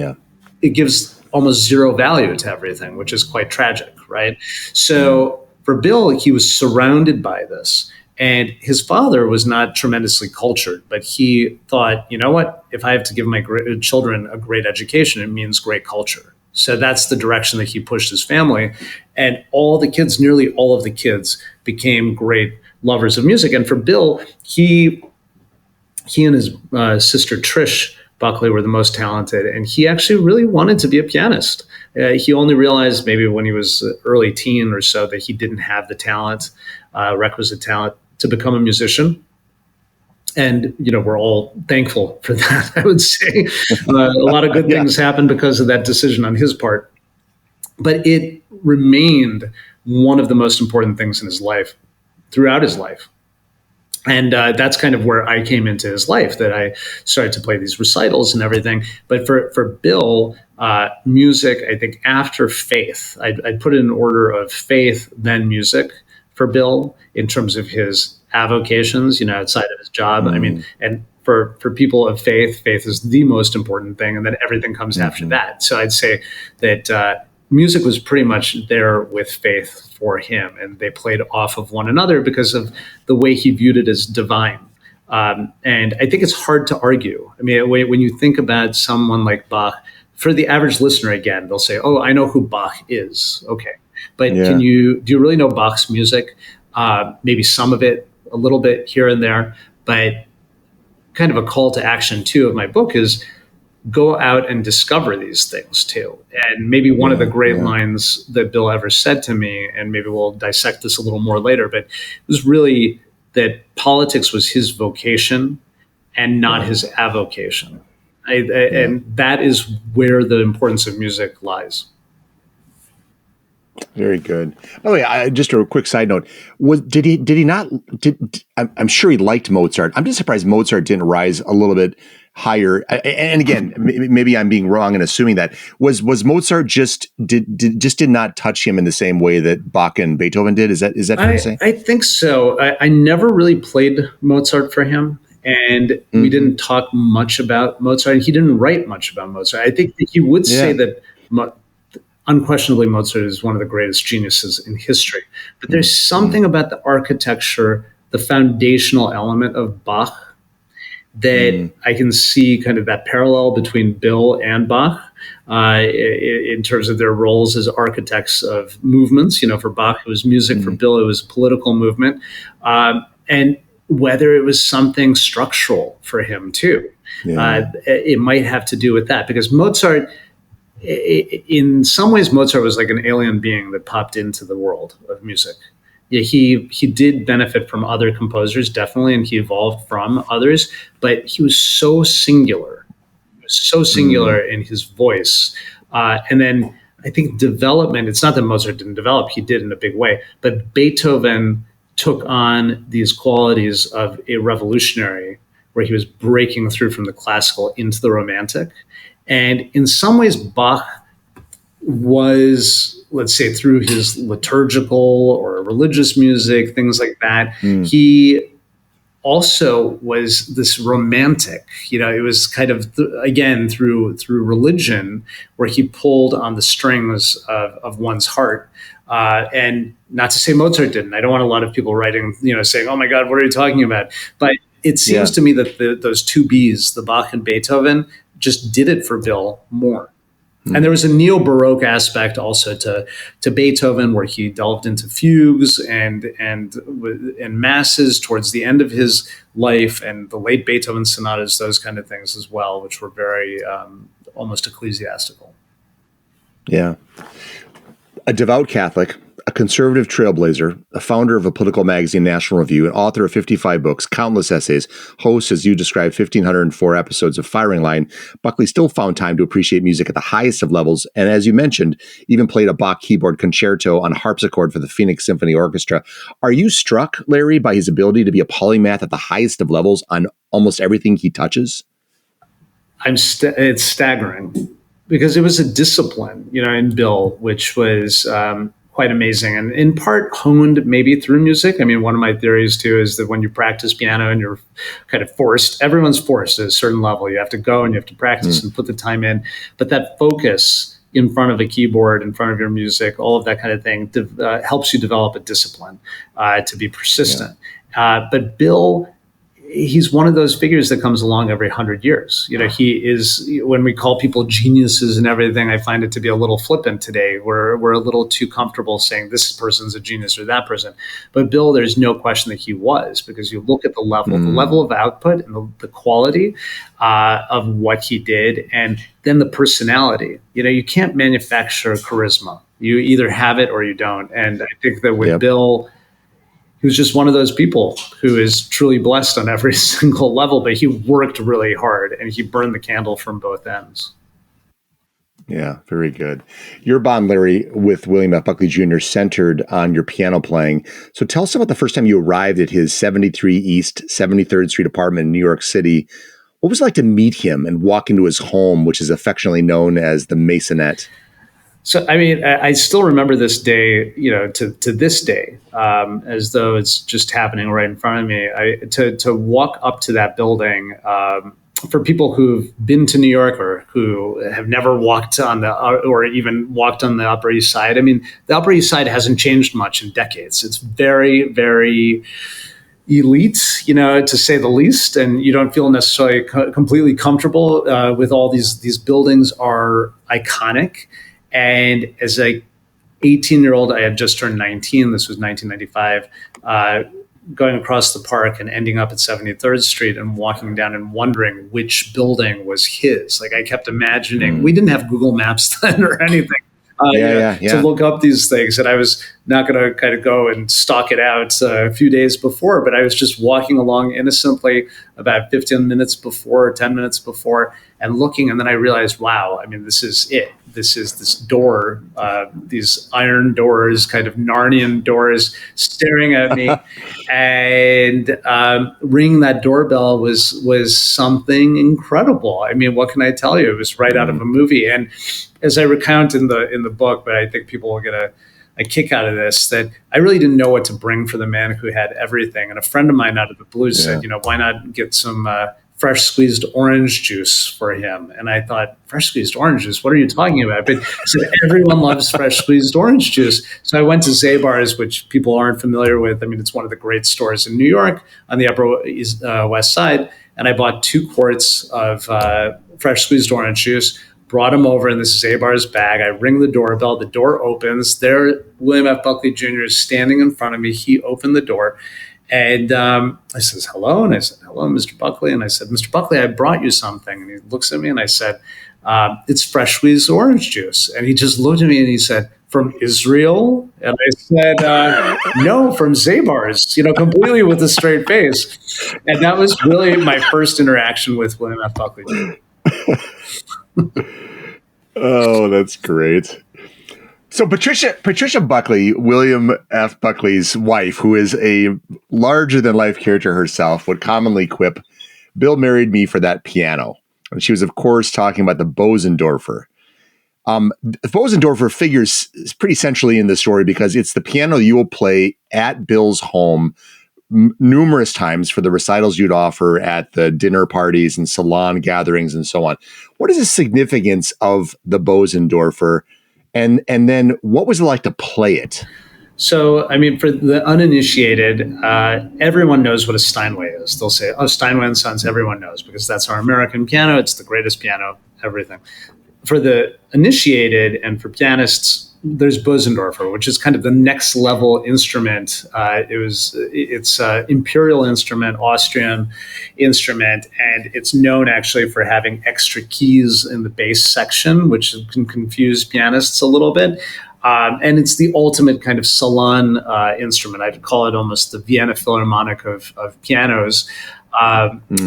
it gives almost zero value to everything, which is quite tragic, right? So for Bill, he was surrounded by this. And his father was not tremendously cultured, but he thought, you know what, if I have to give my children a great education, it means great culture. So that's the direction that he pushed his family. And all the kids, nearly all of the kids, became great lovers of music. And for Bill, he and his sister Trish Buckley were the most talented, and he actually really wanted to be a pianist. He only realized maybe when he was early teen or so that he didn't have the talent, requisite talent, to become a musician. And, we're all thankful for that, I would say. A lot of good things happened because of that decision on his part. But it remained one of the most important things in his life, throughout his life. And that's kind of where I came into his life, that I started to play these recitals and everything. But for Bill, music, I think after faith, I'd put it in order of faith, then music for Bill in terms of his avocations, outside of his job. I mean, and for people of faith is the most important thing. And then everything comes after that. So I'd say that music was pretty much there with faith for him, and they played off of one another because of the way he viewed it as divine. And I think it's hard to argue. I mean, when you think about someone like Bach, for the average listener, again, they'll say, "Oh, I know who Bach is." Okay, but do you really know Bach's music? Maybe some of it, a little bit here and there, but kind of a call to action too of my book is go out and discover these things too. And maybe one of the great lines that Bill ever said to me, and maybe we'll dissect this a little more later, but it was really that politics was his vocation and not his avocation. And that is where the importance of music lies. Very good. By the way, just a quick side note: I'm sure he liked Mozart. I'm just surprised Mozart didn't rise a little bit higher. And again, maybe I'm being wrong in assuming that was Mozart did not touch him in the same way that Bach and Beethoven did. Is that fair to say? I think so. I never really played Mozart for him. And we didn't talk much about Mozart. He didn't write much about Mozart. I think that he would say that unquestionably Mozart is one of the greatest geniuses in history. But there's something about the architecture, the foundational element of Bach, that I can see kind of that parallel between Bill and Bach in terms of their roles as architects of movements. For Bach, it was music. For Bill, it was a political movement. And whether it was something structural for him too. It might have to do with that, because Mozart, in some ways, Mozart was like an alien being that popped into the world of music. He did benefit from other composers, definitely, and he evolved from others, but he was so singular. He was so singular in his voice. And then I think development, it's not that Mozart didn't develop, he did in a big way, but Beethoven took on these qualities of a revolutionary, where he was breaking through from the classical into the romantic. And in some ways, Bach was, let's say, through his liturgical or religious music, things like that, he also was this romantic. It was kind of, again, through religion, where he pulled on the strings of one's heart. And not to say Mozart didn't. I don't want a lot of people writing, saying, "Oh my God, what are you talking about?" But it seems to me that those two Bs, the Bach and Beethoven, just did it for Bill more. And there was a neo-Baroque aspect also to Beethoven, where he delved into fugues and masses towards the end of his life, and the late Beethoven sonatas, those kind of things as well, which were very almost ecclesiastical. Yeah. A devout Catholic, a conservative trailblazer, a founder of a political magazine, National Review, an author of 55 books, countless essays, hosts, as you described, 1,504 episodes of Firing Line, Buckley still found time to appreciate music at the highest of levels, and as you mentioned, even played a Bach keyboard concerto on harpsichord for the Phoenix Symphony Orchestra. Are you struck, Larry, by his ability to be a polymath at the highest of levels on almost everything he touches? It's staggering, because it was a discipline, in Bill, which was quite amazing, and in part honed maybe through music. I mean, one of my theories too is that when you practice piano and you're kind of everyone's forced at a certain level. You have to go and you have to practice and put the time in. But that focus in front of a keyboard, in front of your music, all of that kind of thing helps you develop a discipline to be persistent. But Bill, he's one of those figures that comes along every 100 years. He is, when we call people geniuses and everything, I find it to be a little flippant today. We're a little too comfortable saying this person's a genius or that person. But Bill, there's no question that he was, because you look at the level of output and the quality of what he did, and then the personality. You can't manufacture charisma. You either have it or you don't. And I think that with Bill, he was just one of those people who is truly blessed on every single level, but he worked really hard and he burned the candle from both ends. Yeah, very good. Your bond, Larry, with William F. Buckley Jr. centered on your piano playing. So tell us about the first time you arrived at his 73 East 73rd Street apartment in New York City. What was it like to meet him and walk into his home, which is affectionately known as the Masonette? So, I still remember this day, to this day, as though it's just happening right in front of me. To walk up to that building, for people who've been to New York or who have never walked on or even walked on the Upper East Side. The Upper East Side hasn't changed much in decades. It's very, very elite, to say the least, and you don't feel necessarily completely comfortable with all these buildings are iconic. And as a 18-year-old, I had just turned 19. This was 1995, going across the park and ending up at 73rd Street and walking down and wondering which building was his. Like, I kept imagining, we didn't have Google Maps then or anything. To look up these things. And I was not going to kind of go and stalk it out a few days before, but I was just walking along innocently about 15 minutes before, 10 minutes before, and looking. And then I realized, wow, this is it. This is this door, these iron doors, kind of Narnian doors staring at me. And ringing that doorbell was something incredible. What can I tell you? It was right out of a movie. And as I recount in the book, but I think people will get a kick out of this, that I really didn't know what to bring for the man who had everything. And a friend of mine out of the blue said, why not get some fresh squeezed orange juice for him? And I thought, fresh squeezed orange juice? What are you talking about? But he said, everyone loves fresh squeezed orange juice. So I went to Zabar's, which people aren't familiar with. It's one of the great stores in New York on the Upper West Side. And I bought 2 quarts of fresh squeezed orange juice, brought him over in this Zabar's bag. I ring the doorbell. The door opens. There, William F. Buckley Jr. is standing in front of me. He opened the door. And I says, hello. And I said, hello, Mr. Buckley. And I said, Mr. Buckley, I brought you something. And he looks at me and I said, it's fresh squeezed orange juice. And he just looked at me and he said, from Israel? And I said, no, from Zabar's, completely with a straight face. And that was really my first interaction with William F. Buckley Jr. Oh, that's great. So Patricia Buckley, William F. Buckley's wife, who is a larger-than-life character herself, would commonly quip, Bill married me for that piano. And she was, of course, talking about the Boseendorfer. Boseendorfer figures pretty centrally in the story because it's the piano you will play at Bill's home numerous times for the recitals you'd offer at the dinner parties and salon gatherings and so on. What is the significance of the Boseendorfer? And then what was it like to play it? So, for the uninitiated, everyone knows what a Steinway is. They'll say, oh, Steinway and Sons, everyone knows, because that's our American piano. It's the greatest piano, everything. For the initiated and for pianists, there's Boseendorfer, which is kind of the next level instrument. It's an imperial instrument, Austrian instrument, and it's known actually for having extra keys in the bass section, which can confuse pianists a little bit. And it's the ultimate kind of salon instrument. I'd call it almost the Vienna Philharmonic of pianos.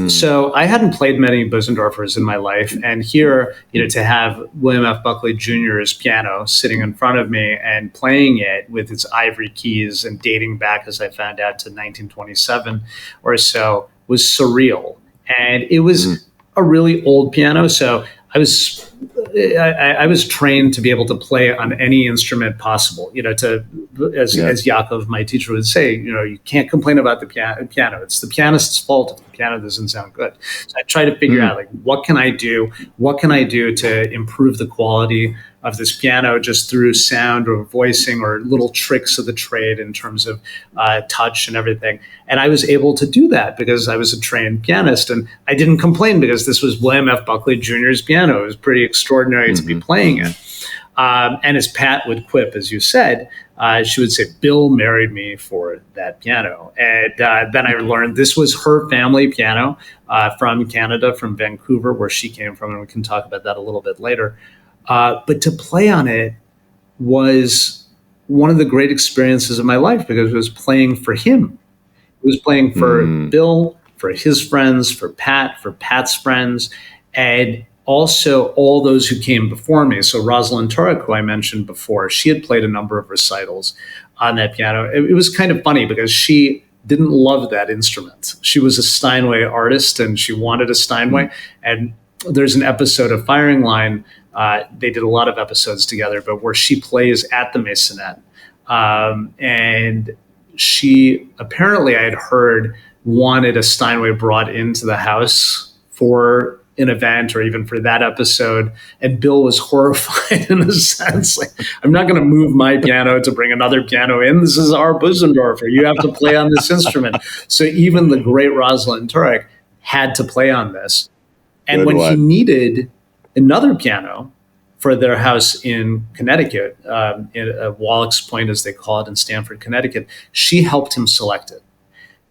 So I hadn't played many Boseendorfers in my life, and here, to have William F. Buckley Jr.'s piano sitting in front of me and playing it with its ivory keys and dating back, as I found out, to 1927 or so, was surreal. And it was a really old piano, so I was I was trained to be able to play on any instrument possible. As Yakov, my teacher, would say, you can't complain about the piano. It's the pianist's fault if the piano doesn't sound good. So I try to figure out, like, what can I do? What can I do to improve the quality of this piano just through sound or voicing or little tricks of the trade in terms of touch and everything. And I was able to do that because I was a trained pianist, and I didn't complain because this was William F. Buckley Jr.'s piano. It was pretty extraordinary to be playing it. And as Pat would quip, as you said, she would say, Bill married me for that piano. And then I learned this was her family piano from Canada, from Vancouver, where she came from. And we can talk about that a little bit later. But to play on it was one of the great experiences of my life because it was playing for him. It was playing for Bill, for his friends, for Pat's friends, and also all those who came before me. So Rosalind Turek, who I mentioned before, she had played a number of recitals on that piano. It was kind of funny because she didn't love that instrument. She was a Steinway artist and she wanted a Steinway. And there's an episode of Firing Line. They did a lot of episodes together, but where she plays at the Maisonette. And she apparently, I had heard, wanted a Steinway brought into the house for an event or even for that episode. And Bill was horrified in a sense. Like, I'm not going to move my piano to bring another piano in. This is our Boseendorfer. You have to play on this instrument. So even the great Rosalind Turek had to play on this. And when he needed another piano for their house in Connecticut, in Wallack's Point, as they call it, in Stamford, Connecticut, she helped him select it.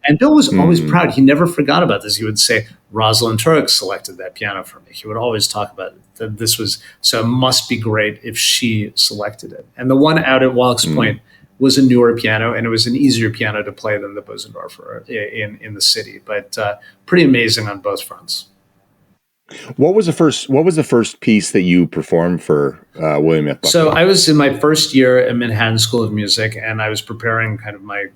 And Bill was always proud. He never forgot about this. He would say, Rosalind Turek selected that piano for me. He would always talk about it, that this was, so it must be great if she selected it. And the one out at Wallack's Point was a newer piano, and it was an easier piano to play than the Boseendorfer in the city. But pretty amazing on both fronts. What was the first piece that you performed for William F. Buckley? So I was in my first year at Manhattan School of Music, and I was preparing kind of my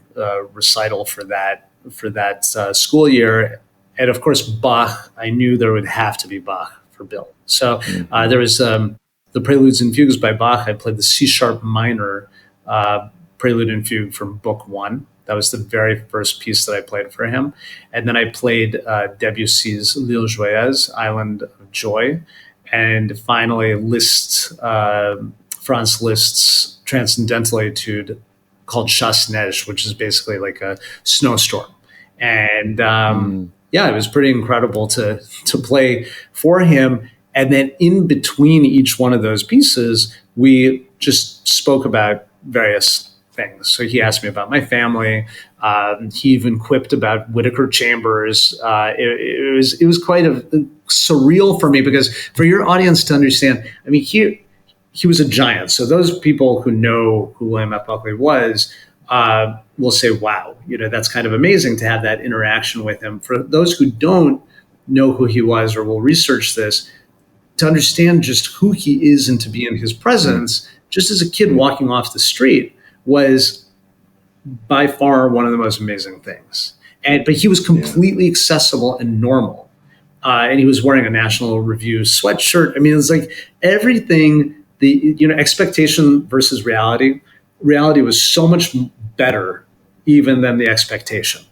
recital for that school year. And of course, Bach, I knew there would have to be Bach for Bill. So there was the Preludes and Fugues by Bach. I played the C-sharp minor Prelude and Fugue from Book 1. That was the very first piece that I played for him. And then I played Debussy's L'Île Joyeuse, Island of Joy. And finally, Franz Liszt's Transcendental Etude called Chasse-Neige, which is basically like a snowstorm. And it was pretty incredible to play for him. And then in between each one of those pieces, we just spoke about various things. So he asked me about my family. He even quipped about Whittaker Chambers. It was quite surreal for me because for your audience to understand, I mean, he was a giant. So those people who know who William F. Buckley was will say, wow, that's kind of amazing to have that interaction with him. For those who don't know who he was or will research this, to understand just who he is and to be in his presence, just as a kid walking off the street, was by far one of the most amazing things. But he was completely accessible and normal. And he was wearing a National Review sweatshirt. I mean, it's like everything, expectation versus reality. Reality was so much better even than the expectation.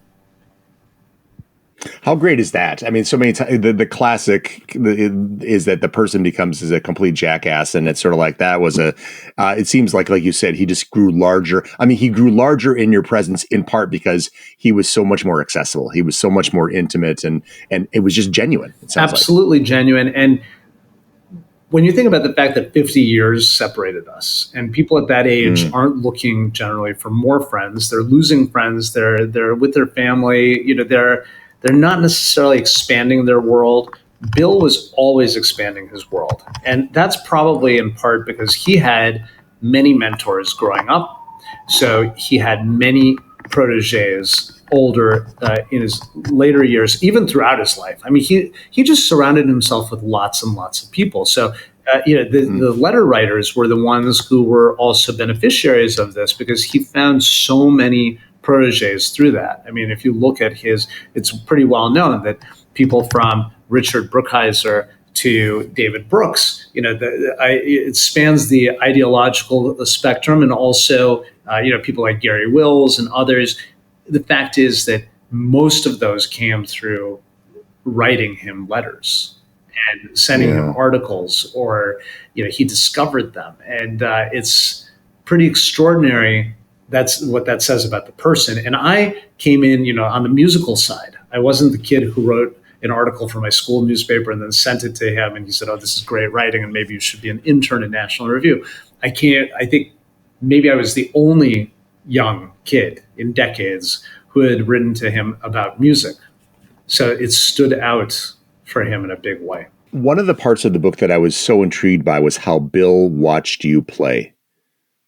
How great is that? I mean, so many times the classic is that the person becomes a complete jackass, and it's sort of like that was it seems like you said, he just grew larger. I mean, he grew larger in your presence in part because he was so much more accessible. He was so much more intimate, and it was just genuine. It sounds absolutely genuine. And when you think about the fact that 50 years separated us, and people at that age aren't looking generally for more friends, they're losing friends. They're with their family. They're not necessarily expanding their world. Bill was always expanding his world. And that's probably in part because he had many mentors growing up. So he had many proteges older in his later years, even throughout his life. I mean, he just surrounded himself with lots and lots of people. So, the letter writers were the ones who were also beneficiaries of this because he found so many proteges through that. I mean, if you look at it's pretty well known that people from Richard Brookhiser to David Brooks. It spans the ideological spectrum, and also people like Gary Wills and others. The fact is that most of those came through writing him letters and sending him articles, or he discovered them, and it's pretty extraordinary. That's what that says about the person. And I came in, on the musical side. I wasn't the kid who wrote an article for my school newspaper and then sent it to him, and he said, "Oh, this is great writing, and maybe you should be an intern at National Review." I think maybe I was the only young kid in decades who had written to him about music. So it stood out for him in a big way. One of the parts of the book that I was so intrigued by was how Bill watched you play.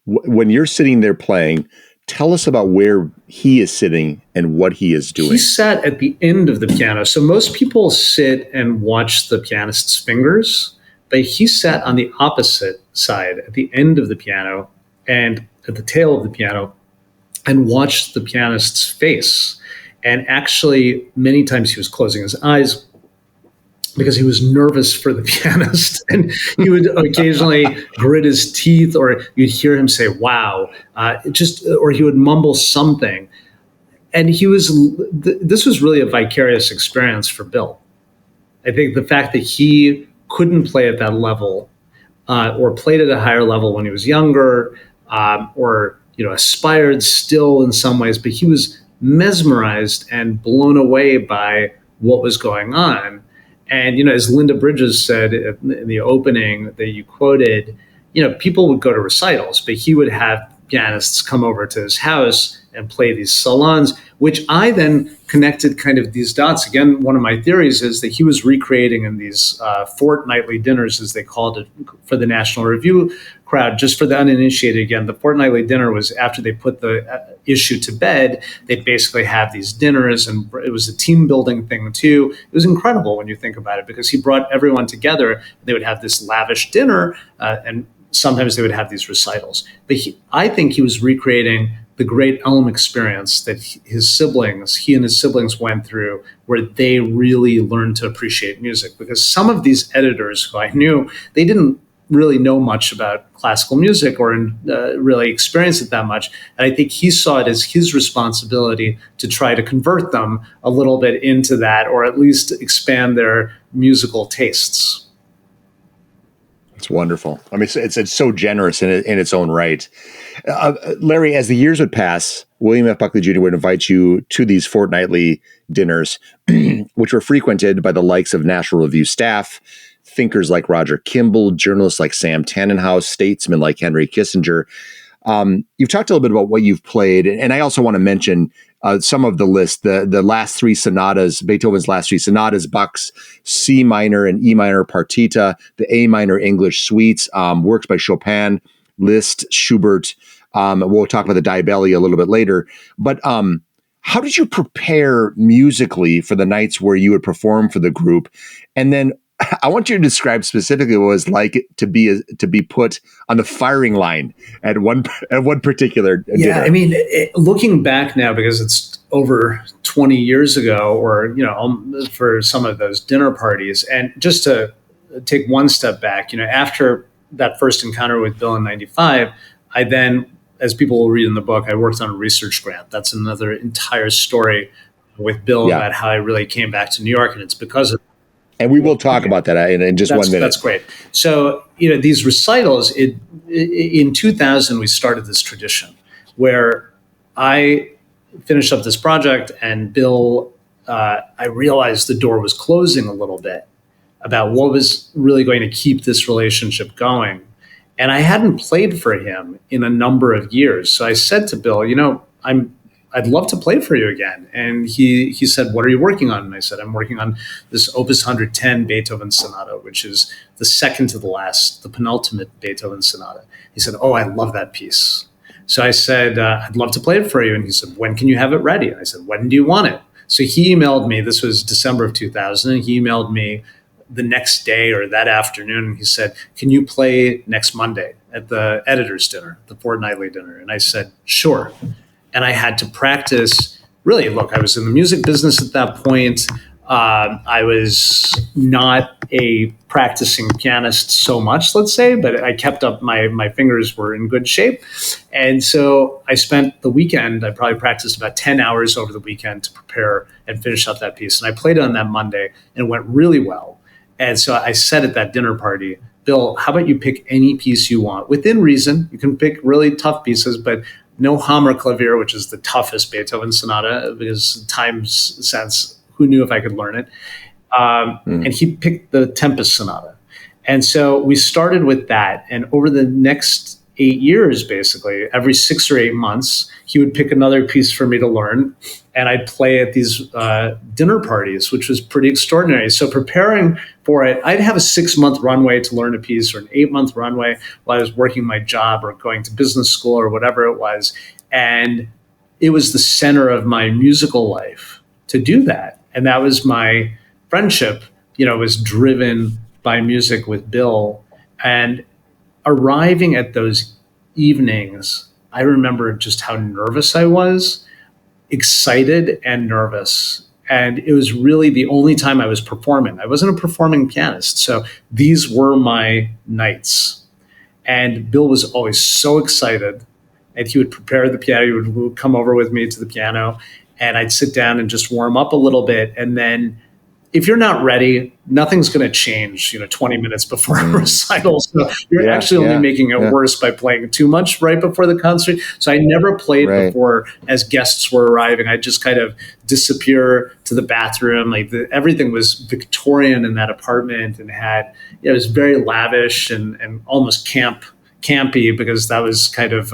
When you're sitting there playing, tell us about where he is sitting and what he is doing. He sat at the end of the piano. So most people sit and watch the pianist's fingers, but he sat on the opposite side at the end of the piano and at the tail of the piano and watched the pianist's face. And actually, many times he was closing his eyes because he was nervous for the pianist. And he would occasionally grit his teeth, or you'd hear him say, "Wow," or he would mumble something. And this was really a vicarious experience for Bill. I think the fact that he couldn't play at that level, or played at a higher level when he was younger, or aspired still in some ways, but he was mesmerized and blown away by what was going on. And, as Linda Bridges said in the opening that you quoted, people would go to recitals, but he would have pianists come over to his house and play these salons, which I then connected kind of these dots. Again, one of my theories is that he was recreating in these fortnightly dinners, as they called it, for the National Review crowd. Just for the uninitiated, again, the fortnightly dinner was after they put the issue to bed. They'd basically have these dinners, and it was a team building thing too. It was incredible when you think about it, because he brought everyone together. They would have this lavish dinner, and sometimes they would have these recitals. But I think he was recreating the great Elm experience that he and his siblings went through, where they really learned to appreciate music. Because some of these editors who I knew, they didn't really know much about classical music or really experience it that much. And I think he saw it as his responsibility to try to convert them a little bit into that, or at least expand their musical tastes. It's wonderful. I mean, it's so generous in its own right. Larry, as the years would pass, William F. Buckley Jr. would invite you to these fortnightly dinners, which were frequented by the likes of National Review staff, thinkers like Roger Kimball, journalists like Sam Tannenhouse, statesmen like Henry Kissinger. You've talked a little bit about what you've played, and I also want to mention some of the list, the last three sonatas, Beethoven's last three sonatas, Bach's C minor and E minor partita, the A minor English suites, works by Chopin, Liszt, Schubert. We'll talk about the Diabelli a little bit later. But how did you prepare musically for the nights where you would perform for the group? And then I want you to describe specifically what it was like to be put on the firing line at one particular dinner. Yeah, I mean, looking back now, because it's over 20 years ago, or for some of those dinner parties, and just to take one step back, after that first encounter with Bill in '95, I then, as people will read in the book, I worked on a research grant. That's another entire story with Bill about how I really came back to New York, and it's because of. And we will talk about that in just 1 minute. That's great. So, these recitals, in 2000, we started this tradition where I finished up this project, and Bill, I realized the door was closing a little bit about what was really going to keep this relationship going. And I hadn't played for him in a number of years. So I said to Bill, I'd love to play for you again. And he said, "What are you working on?" And I said, "I'm working on this Opus 110 Beethoven Sonata, which is the second to the last, the penultimate Beethoven Sonata." He said, "Oh, I love that piece." So I said, "I'd love to play it for you." And he said, "When can you have it ready?" And I said, "When do you want it?" So he emailed me, this was December of 2000, and he emailed me the next day or that afternoon. And he said, "Can you play next Monday at the editor's dinner, the fortnightly dinner?" And I said, "Sure." And I had to practice. Really, look, I was in the music business at that point. I was not a practicing pianist so much, let's say, but I kept up, my fingers were in good shape. And so I spent the weekend, I probably practiced about 10 hours over the weekend to prepare and finish up that piece. And I played it on that Monday and it went really well. And so I said at that dinner party, Bill, how about you pick any piece you want within reason? You can pick really tough pieces, but no Hammerklavier, which is the toughest Beethoven sonata, because time sense, who knew if I could learn it? And he picked the Tempest Sonata. And so we started with that. And over the next 8 years, basically, every 6 or 8 months, he would pick another piece for me to learn. And I'd play at these dinner parties, which was pretty extraordinary. So preparing for it, I'd have a 6-month runway to learn a piece, or an 8-month runway while I was working my job or going to business school or whatever it was. And it was the center of my musical life to do that. And that was my friendship, was driven by music with Bill. And arriving at those evenings, I remember just how nervous I was, excited and nervous. And it was really the only time I was performing. I wasn't a performing pianist. So these were my nights. And Bill was always so excited. And he would prepare the piano. He would come over with me to the piano. And I'd sit down and just warm up a little bit. And then if you're not ready, nothing's going to change, 20 minutes before a recital. So you're actually only making it worse by playing too much right before the concert. So I never played before as guests were arriving. I just kind of disappear to the bathroom. Everything was Victorian in that apartment and it was very lavish and almost campy, because that was kind of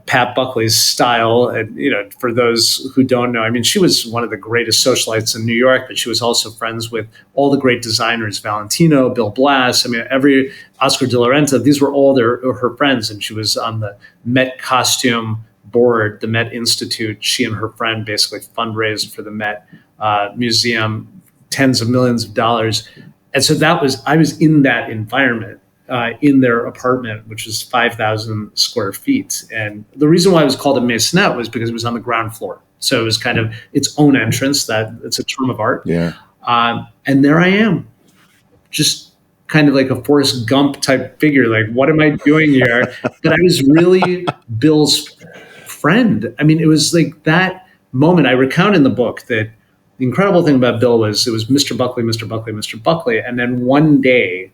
Pat Buckley's style. And, for those who don't know, she was one of the greatest socialites in New York, but she was also friends with all the great designers, Valentino, Bill Blass. Every Oscar de la Renta, these were all her friends. And she was on the Met costume board, the Met Institute. She and her friend basically fundraised for the Met Museum, tens of millions of dollars. And so I was in that environment. In their apartment, which was 5,000 square feet. And the reason why it was called a maisonette was because it was on the ground floor. So it was kind of its own entrance. That it's a term of art. Yeah. And there I am, just kind of like a Forrest Gump type figure. Like, what am I doing here? But I was really Bill's friend. It was like that moment. I recount in the book that the incredible thing about Bill was it was Mr. Buckley, Mr. Buckley, Mr. Buckley. And then one day,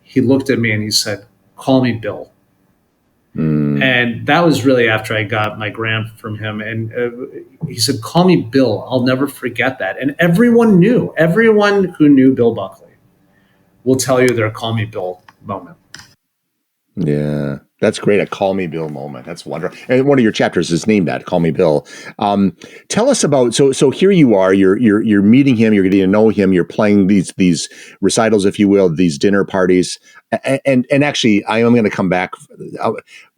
he looked at me and he said, "Call me Bill." And that was really after I got my grant from him. And he said, "Call me Bill. I'll never forget that." And everyone who knew Bill Buckley will tell you their "Call me Bill" moment. Yeah, that's great. A "Call me Bill" moment. That's wonderful. And one of your chapters is named that, "Call me Bill." Tell us about, so here you are, you're meeting him, you're getting to know him, you're playing these recitals, if you will, these dinner parties. And actually, I am going to come back.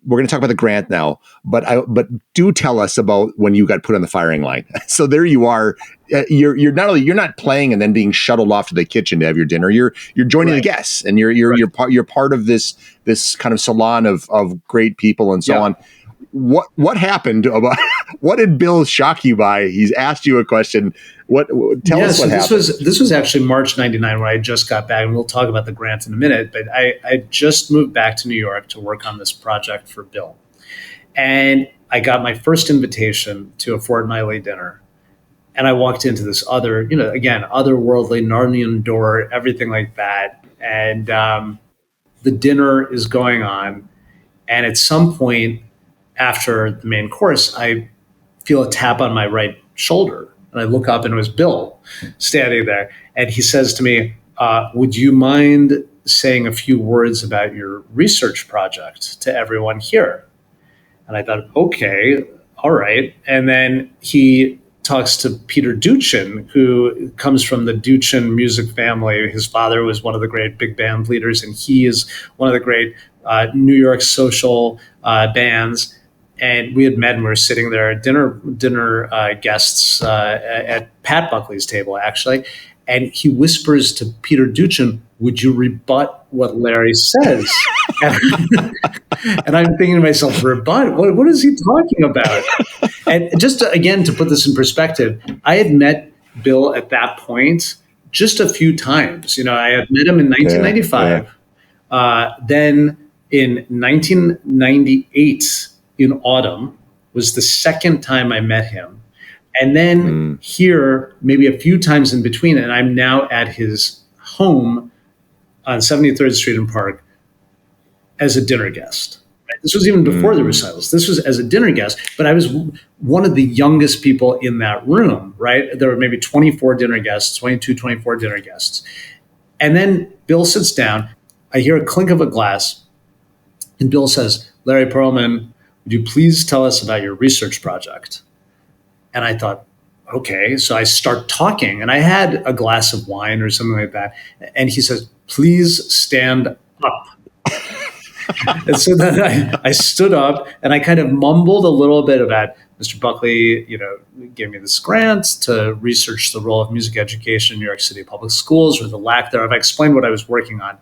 We're going to talk about the grant now, but do tell us about when you got put on the firing line. So there you are. You're not playing and then being shuttled off to the kitchen to have your dinner. You're joining the guests, and you're part of this kind of salon of great people and so on. What happened about what did Bill shock you by? He's asked you a question. Tell us what happened. This was actually March 99 when I just got back, and we'll talk about the grant in a minute, but I just moved back to New York to work on this project for Bill. And I got my first invitation to a fortnightly dinner. And I walked into this other, again, otherworldly Narnian door, everything like that. And the dinner is going on. And at some point after the main course, I feel a tap on my right shoulder. And I look up and it was Bill standing there. And he says to me, "Would you mind saying a few words about your research project to everyone here?" And I thought, okay, all right. And then he talks to Peter Duchin, who comes from the Duchin music family. His father was one of the great big band leaders, and he is one of the great New York social bands. And we had met and we were sitting there, dinner guests at Pat Buckley's table, actually. And he whispers to Peter Duchin, "Would you rebut what Larry says?" And I'm thinking to myself, rebut? What is he talking about? And just again, to put this in perspective, I had met Bill at that point just a few times. I had met him in 1995. Then in 1998, in autumn, was the second time I met him. And then here, maybe a few times in between, and I'm now at his home on 73rd Street and Park as a dinner guest. Right? This was even before the recitals. This was as a dinner guest, but I was one of the youngest people in that room, right? There were maybe 24 dinner guests, 22, 24 dinner guests. And then Bill sits down. I hear a clink of a glass, and Bill says, "Larry Perelman, would you please tell us about your research project?" And I thought, okay. So I start talking, and I had a glass of wine or something like that. And he says, "Please stand up." And so then I stood up, and I kind of mumbled a little bit about Mr. Buckley, gave me this grant to research the role of music education in New York City public schools, or the lack thereof. I explained what I was working on.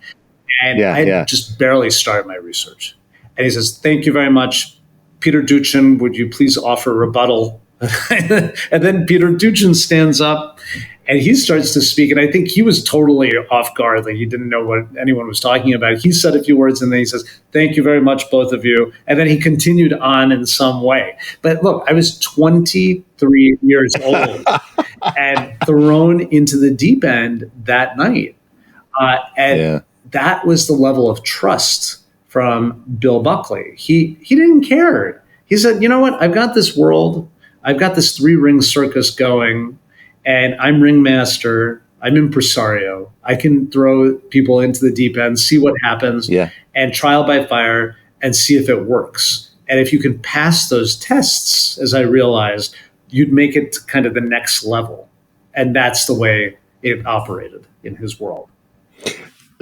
And I just barely started my research. And he says, "Thank you very much. Peter Duchin, would you please offer a rebuttal?" And then Peter Duchin stands up and he starts to speak. And I think he was totally off guard. Like, he didn't know what anyone was talking about. He said a few words, and then he says, "Thank you very much, both of you." And then he continued on in some way. But look, I was 23 years old and thrown into the deep end that night. That was the level of trust from Bill Buckley. He didn't care. He said, "You know what? I've got this world. I've got this 3-ring circus going, and I'm ringmaster. I'm impresario. I can throw people into the deep end, see what happens, and trial by fire, and see if it works. And if you can pass those tests," as I realized, "you'd make it to kind of the next level." And that's the way it operated in his world.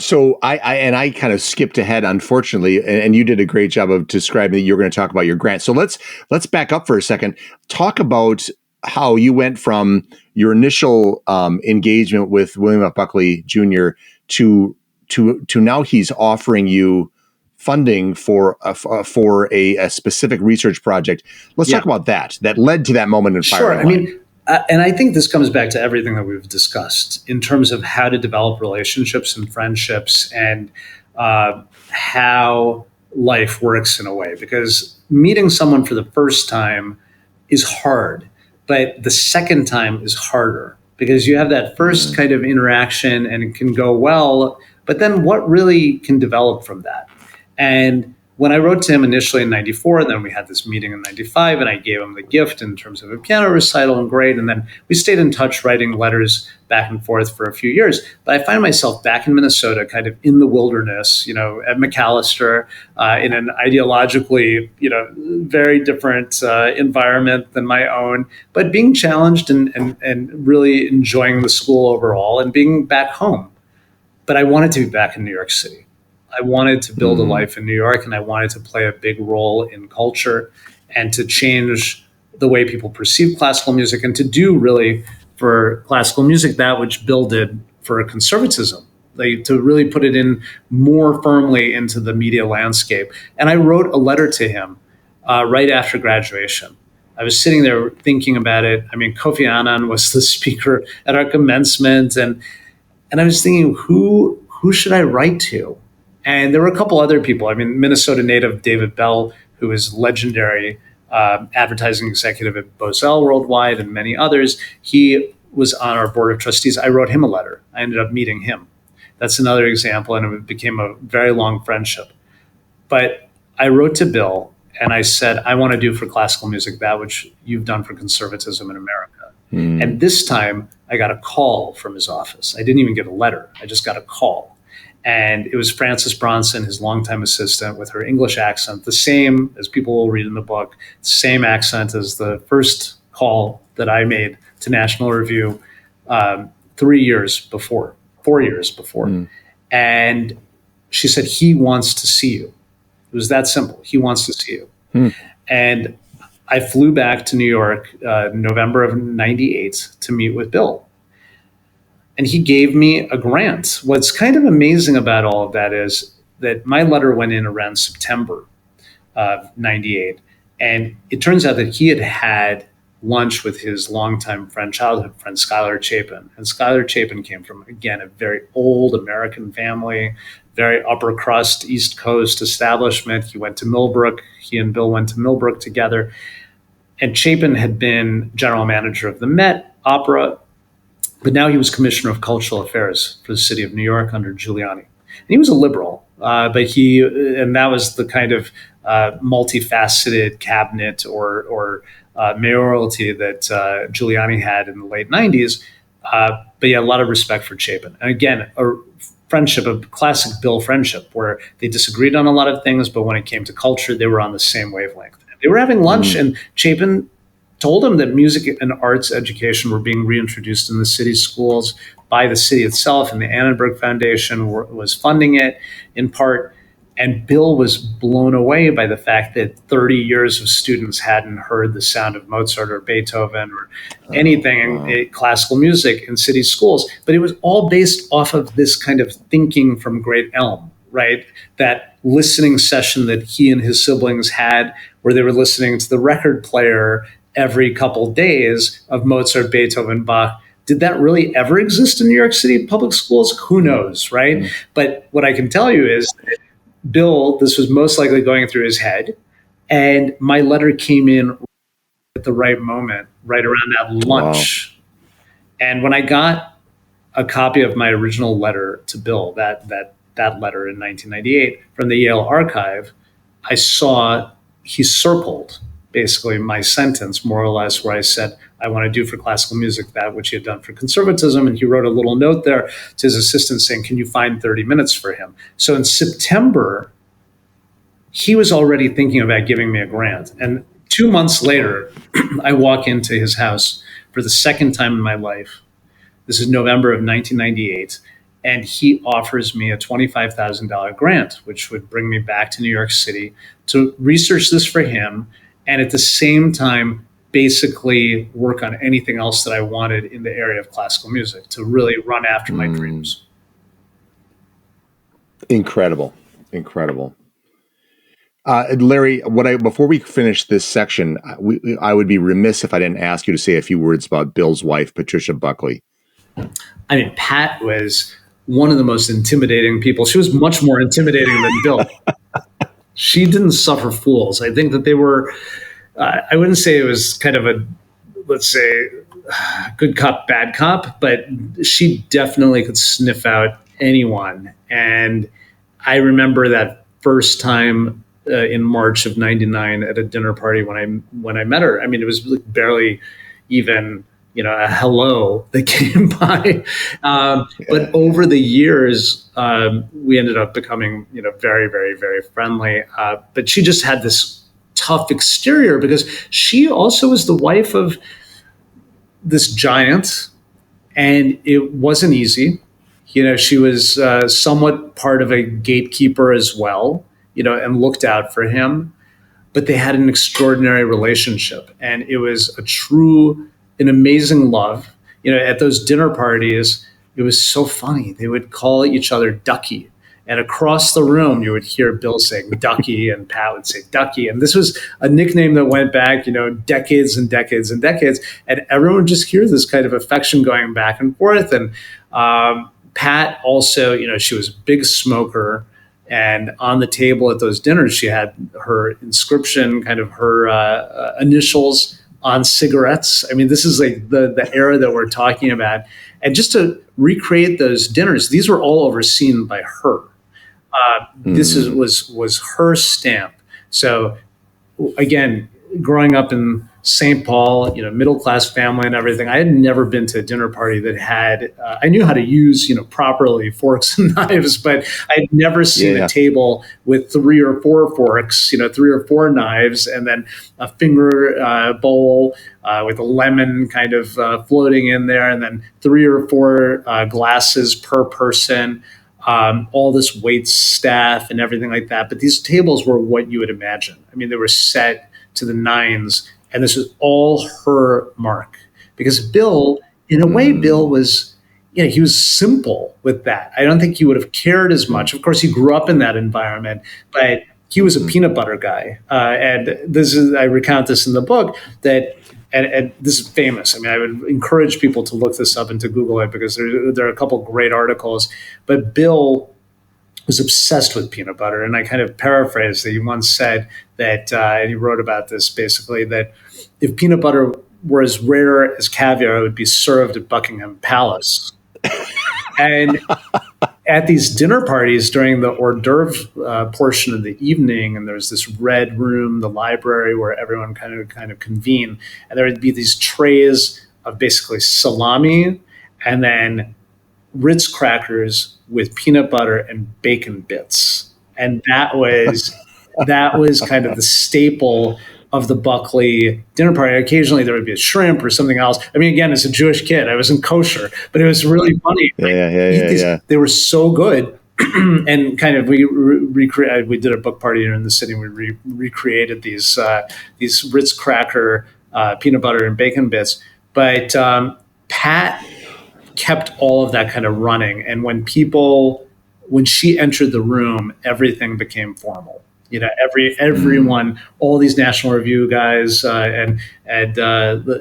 So I kind of skipped ahead, unfortunately, and you did a great job of describing that you're going to talk about your grant. So let's back up for a second. Talk about how you went from your initial engagement with William F. Buckley Jr. to now he's offering you funding for a specific research project. Let's talk about that led to that moment in Fire. Sure. And I think this comes back to everything that we've discussed in terms of how to develop relationships and friendships, and how life works in a way. Because meeting someone for the first time is hard, but the second time is harder, because you have that first kind of interaction and it can go well, but then what really can develop from that? And when I wrote to him initially in 94, and then we had this meeting in 95, and I gave him the gift in terms of a piano recital and great. And then we stayed in touch, writing letters back and forth for a few years. But I find myself back in Minnesota, kind of in the wilderness, at McAllister, in an ideologically, very different environment than my own, but being challenged and really enjoying the school overall, and being back home. But I wanted to be back in New York City. I wanted to build a life in New York, and I wanted to play a big role in culture and to change the way people perceive classical music, and to do really for classical music that which Bill did for conservatism, to really put it in more firmly into the media landscape. And I wrote a letter to him right after graduation. I was sitting there thinking about it. Kofi Annan was the speaker at our commencement, and I was thinking, who should I write to? And there were a couple other people. Minnesota native David Bell, who is legendary advertising executive at Bosell Worldwide, and many others. He was on our board of trustees. I wrote him a letter. I ended up meeting him. That's another example, and it became a very long friendship. But I wrote to Bill, and I said, "I want to do for classical music that which you've done for conservatism in America." And this time, I got a call from his office. I didn't even get a letter. I just got a call. And it was Frances Bronson, his longtime assistant, with her English accent, the same as people will read in the book, same accent as the first call that I made to National Review 4 years before. And she said, "He wants to see you." It was that simple. He wants to see you. And I flew back to New York November of 98 to meet with Bill. And he gave me a grant. What's kind of amazing about all of that is that my letter went in around September of 98. And it turns out that he had lunch with his longtime friend, childhood friend, Schuyler Chapin. And Schuyler Chapin came from, again, a very old American family, very upper crust, East Coast establishment. He went to Millbrook. He and Bill went to Millbrook together. And Chapin had been general manager of the Met Opera, but now he was commissioner of cultural affairs for the city of New York under Giuliani. And he was a liberal, and that was the kind of multifaceted cabinet or mayoralty that Giuliani had in the late 90s. But yeah, a lot of respect for Chapin. And again, a friendship, a classic Bill friendship, where they disagreed on a lot of things, but when it came to culture, they were on the same wavelength. They were having lunch, and Chapin told him that music and arts education were being reintroduced in the city schools by the city itself, and the Annenberg Foundation was funding it in part. And Bill was blown away by the fact that 30 years of students hadn't heard the sound of Mozart or Beethoven or anything classical music in city schools. But it was all based off of this kind of thinking from Great Elm, right? That listening session that he and his siblings had, where they were listening to the record player every couple days of Mozart, Beethoven, Bach. Did that really ever exist in New York City public schools? Who knows, right? But what I can tell you is that Bill, this was most likely going through his head, and my letter came in at the right moment, right around that lunch. Wow. And when I got a copy of my original letter to Bill, that letter in 1998 from the Yale archive, I saw he circled basically my sentence, more or less, where I said, I want to do for classical music that which he had done for conservatism. And he wrote a little note there to his assistant saying, can you find 30 minutes for him? So in September, he was already thinking about giving me a grant. And 2 months later, I walk into his house for the second time in my life. This is November of 1998. And he offers me a $25,000 grant, which would bring me back to New York City to research this for him. And at the same time, basically work on anything else that I wanted in the area of classical music to really run after my dreams. Incredible. Larry, before we finish this section, I would be remiss if I didn't ask you to say a few words about Bill's wife, Patricia Buckley. I mean, Pat was one of the most intimidating people. She was much more intimidating than Bill. She didn't suffer fools. I think that they were, I wouldn't say it was kind of a, let's say, good cop, bad cop, but she definitely could sniff out anyone. And I remember that first time in March of '99 at a dinner party when I met her. I mean, it was barely even, a hello that came by. But over the years, we ended up becoming, very, very, very friendly. But she just had this tough exterior because she also was the wife of this giant, and it wasn't easy. She was somewhat part of a gatekeeper as well, and looked out for him. But they had an extraordinary relationship, and it was an amazing love. At those dinner parties, it was so funny. They would call each other Ducky. And across the room, you would hear Bill saying Ducky and Pat would say Ducky. And this was a nickname that went back, decades and decades and decades. And everyone would just hear this kind of affection going back and forth. And Pat also, she was a big smoker. And on the table at those dinners, she had her inscription, kind of her initials on cigarettes. I mean, this is like the era that we're talking about. And just to recreate those dinners, these were all overseen by her. This was her stamp. So again, growing up in St. Paul, middle-class family and everything, I had never been to a dinner party that had, I knew how to use, properly forks and knives, but I'd never seen a table with 3 or 4 forks, 3 or 4 knives, and then a finger bowl with a lemon kind of floating in there, and then 3 or 4 glasses per person, all this wait staff and everything like that. But these tables were what you would imagine. I mean, they were set to the nines. And this is all her mark, because Bill, in a way, Bill was, he was simple with that. I don't think he would have cared as much. Of course, he grew up in that environment, but he was a peanut butter guy. And I recount this in the book, that and this is famous. I mean, I would encourage people to look this up and to Google it, because there are a couple great articles. But Bill was obsessed with peanut butter. And I kind of paraphrased that he once said that, and he wrote about this basically, that if peanut butter were as rare as caviar, it would be served at Buckingham Palace. And at these dinner parties during the hors d'oeuvre portion of the evening, and there's this red room, the library, where everyone kind of convene, and there would be these trays of basically salami and then Ritz crackers with peanut butter and bacon bits, and that was kind of the staple of the Buckley dinner party. Occasionally there would be a shrimp or something else. I mean, again, as a Jewish kid, I wasn't kosher, but it was really funny. Yeah. They were so good. And kind of we did a book party here in the city. And we recreated these Ritz cracker peanut butter and bacon bits. But Pat kept all of that kind of running. And when she entered the room, everything became formal. You know, everyone, all these National Review guys, and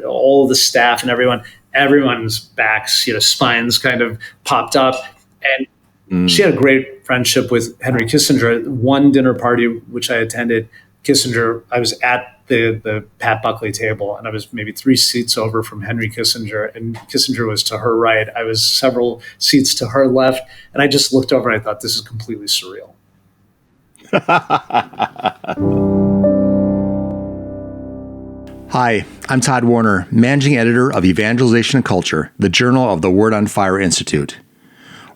all the staff and everyone's backs, spines kind of popped up. And she had a great friendship with Henry Kissinger. One dinner party which I attended, I was at the Pat Buckley table, and I was maybe 3 seats over from Henry Kissinger, and Kissinger was to her right. I was several seats to her left, and I just looked over and I thought, this is completely surreal. Hi, I'm Todd Warner, Managing Editor of Evangelization Culture, the journal of the Word on Fire Institute.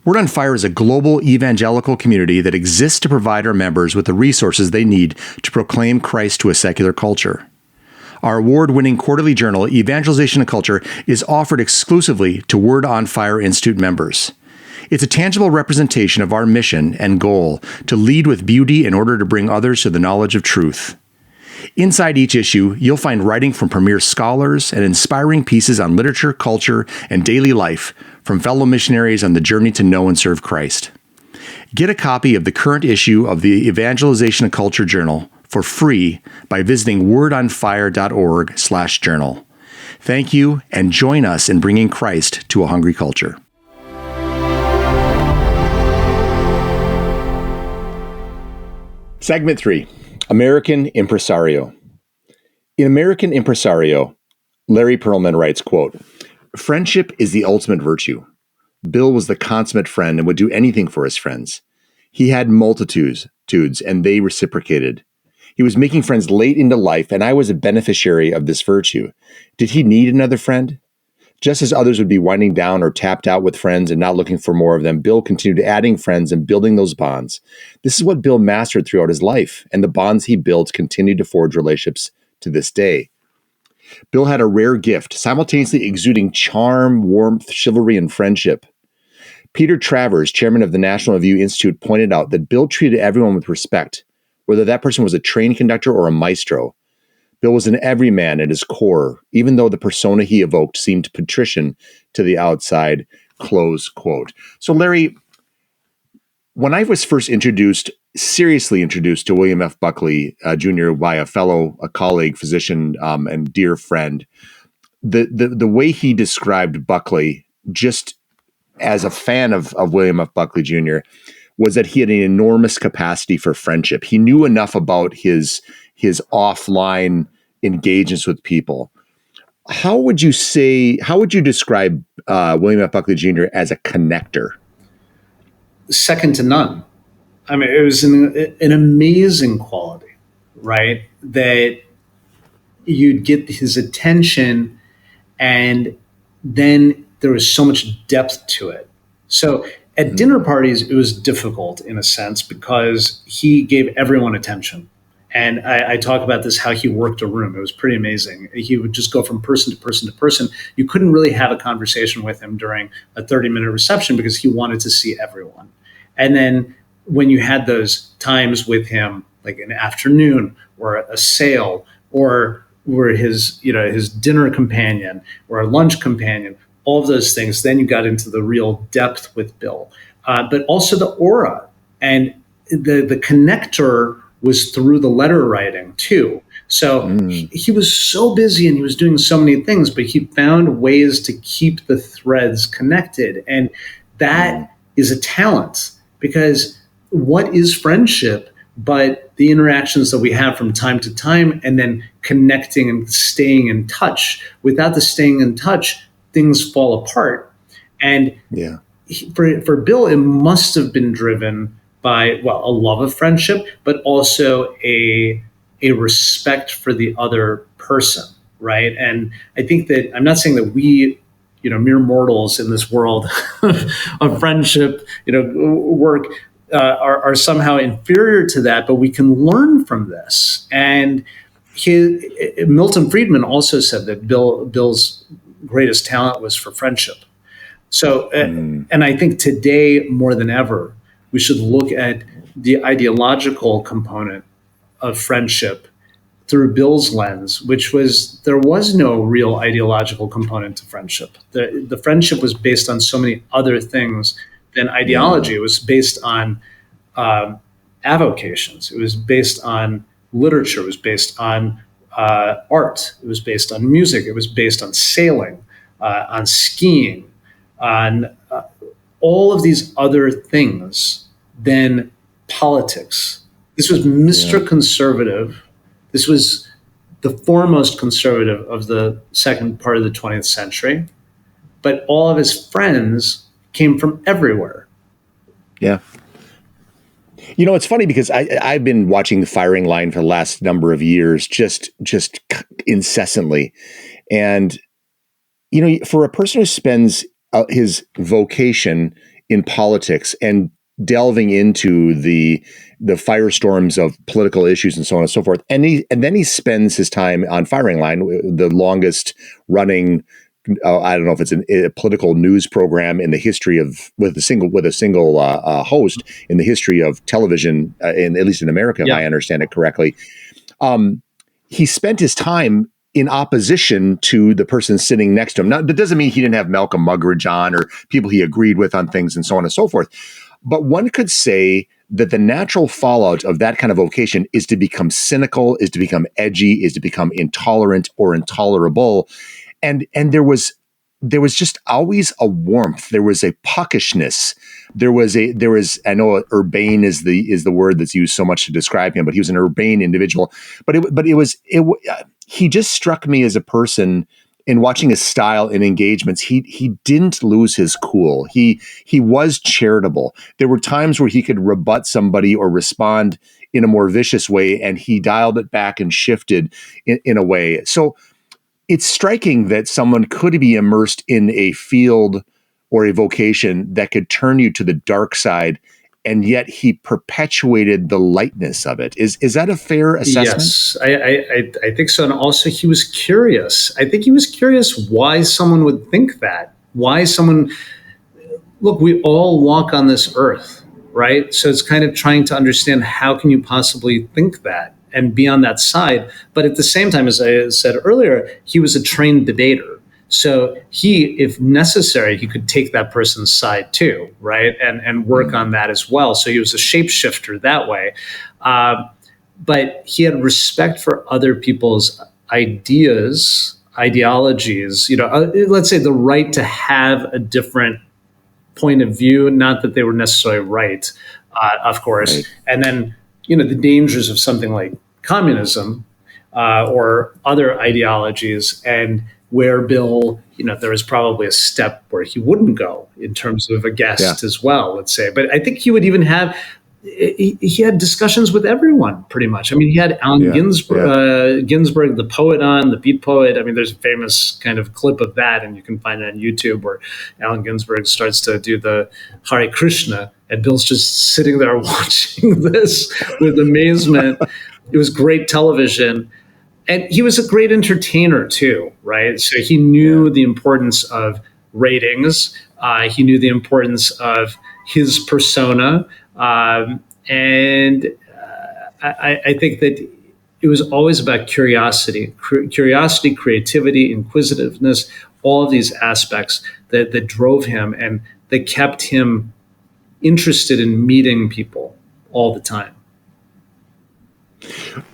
Word on Fire is a global evangelical community that exists to provide our members with the resources they need to proclaim Christ to a secular culture. Our award-winning quarterly journal, Evangelization Culture, is offered exclusively to Word on Fire Institute members. It's a tangible representation of our mission and goal to lead with beauty in order to bring others to the knowledge of truth. Inside each issue, you'll find writing from premier scholars and inspiring pieces on literature, culture, and daily life from fellow missionaries on the journey to know and serve Christ. Get a copy of the current issue of the Evangelization Culture Journal for free by visiting wordonfire.org/journal. Thank you, and join us in bringing Christ to a hungry culture. Segment 3, American Impresario. In American Impresario, Larry Perelman writes, quote, "Friendship is the ultimate virtue. Bill was the consummate friend and would do anything for his friends. He had multitudes, and they reciprocated. He was making friends late into life, and I was a beneficiary of this virtue. Did he need another friend? Just as others would be winding down or tapped out with friends and not looking for more of them, Bill continued adding friends and building those bonds. This is what Bill mastered throughout his life, and the bonds he built continued to forge relationships to this day. Bill had a rare gift, simultaneously exuding charm, warmth, chivalry, and friendship. Peter Travers, chairman of the National Review Institute, pointed out that Bill treated everyone with respect, whether that person was a train conductor or a maestro. Bill was an everyman at his core, even though the persona he evoked seemed patrician to the outside," close quote. So Larry, when I was first seriously introduced to William F. Buckley Jr. by a colleague, physician, and dear friend, the way he described Buckley, just as a fan of William F. Buckley Jr., was that he had an enormous capacity for friendship. He knew enough about his offline engagements with people. How would you describe William F. Buckley Jr. as a connector? Second to none. I mean, it was an amazing quality, right? That you'd get his attention, and then there was so much depth to it. So at dinner parties, it was difficult in a sense because he gave everyone attention. And I talk about this, how he worked a room. It was pretty amazing. He would just go from person to person to person. You couldn't really have a conversation with him during a 30-minute reception because he wanted to see everyone. And then when you had those times with him, like an afternoon or a sale or his dinner companion or a lunch companion, all of those things, then you got into the real depth with Bill. But also the aura and the connector was through the letter writing too. So he was so busy and he was doing so many things, but he found ways to keep the threads connected. And that is a talent, because what is friendship but the interactions that we have from time to time, and then connecting and staying in touch? Without the staying in touch, things fall apart. And for Bill, it must have been driven by, well, a love of friendship, but also a respect for the other person, right? And I think that, I'm not saying that we, mere mortals in this world of friendship, work, are somehow inferior to that, but we can learn from this. And Milton Friedman also said that Bill's greatest talent was for friendship. So, and I think today more than ever, we should look at the ideological component of friendship through Bill's lens, which was, there was no real ideological component to friendship. The friendship was based on so many other things than ideology. It was based on avocations. It was based on literature. It was based on art. It was based on music. It was based on sailing, on skiing, on all of these other things than politics. This was Mr. Conservative. This was the foremost conservative of the second part of the 20th century. But all of his friends came from everywhere. Yeah. It's funny because I've been watching The Firing Line for the last number of years, just incessantly. And, for a person who spends his vocation in politics and delving into the firestorms of political issues and so on and so forth, and then he spends his time on Firing Line, the longest running, I don't know if it's a political news program in the history of, with a single host in the history of television, at least in America, if I understand it correctly. He spent his time in opposition to the person sitting next to him. Now, that doesn't mean he didn't have Malcolm Muggeridge on or people he agreed with on things and so on and so forth. But one could say that the natural fallout of that kind of vocation is to become cynical, is to become edgy, is to become intolerant or intolerable. And there was just always a warmth. There was a puckishness. There was I know urbane is the word that's used so much to describe him, but he was an urbane individual. But he just struck me as a person. In watching his style in engagements, he didn't lose his cool. He was charitable. There were times where he could rebut somebody or respond in a more vicious way, and he dialed it back and shifted in a way. So it's striking that someone could be immersed in a field or a vocation that could turn you to the dark side, and yet he perpetuated the lightness of it. Is that a fair assessment? Yes, I think so. And also he was curious. I think he was curious why someone would think that. Look, we all walk on this earth, right? So it's kind of trying to understand, how can you possibly think that and be on that side? But at the same time, as I said earlier, he was a trained debater. So if necessary, he could take that person's side too, right? And work on that as well. So he was a shapeshifter that way. But he had respect for other people's ideas, ideologies, let's say the right to have a different point of view, not that they were necessarily right, of course. Right. And then, the dangers of something like communism or other ideologies, and where Bill, there was probably a step where he wouldn't go in terms of a guest as well, let's say. But I think he would even he had discussions with everyone pretty much. I mean, he had Allen Ginsberg, the poet, on, the beat poet. I mean, there's a famous kind of clip of that, and you can find it on YouTube, where Allen Ginsberg starts to do the Hare Krishna, and Bill's just sitting there watching this with amazement. It was great television. And he was a great entertainer too, right? So he knew the importance of ratings. He knew the importance of his persona. And I think that it was always about curiosity, creativity, inquisitiveness, all of these aspects that drove him and that kept him interested in meeting people all the time.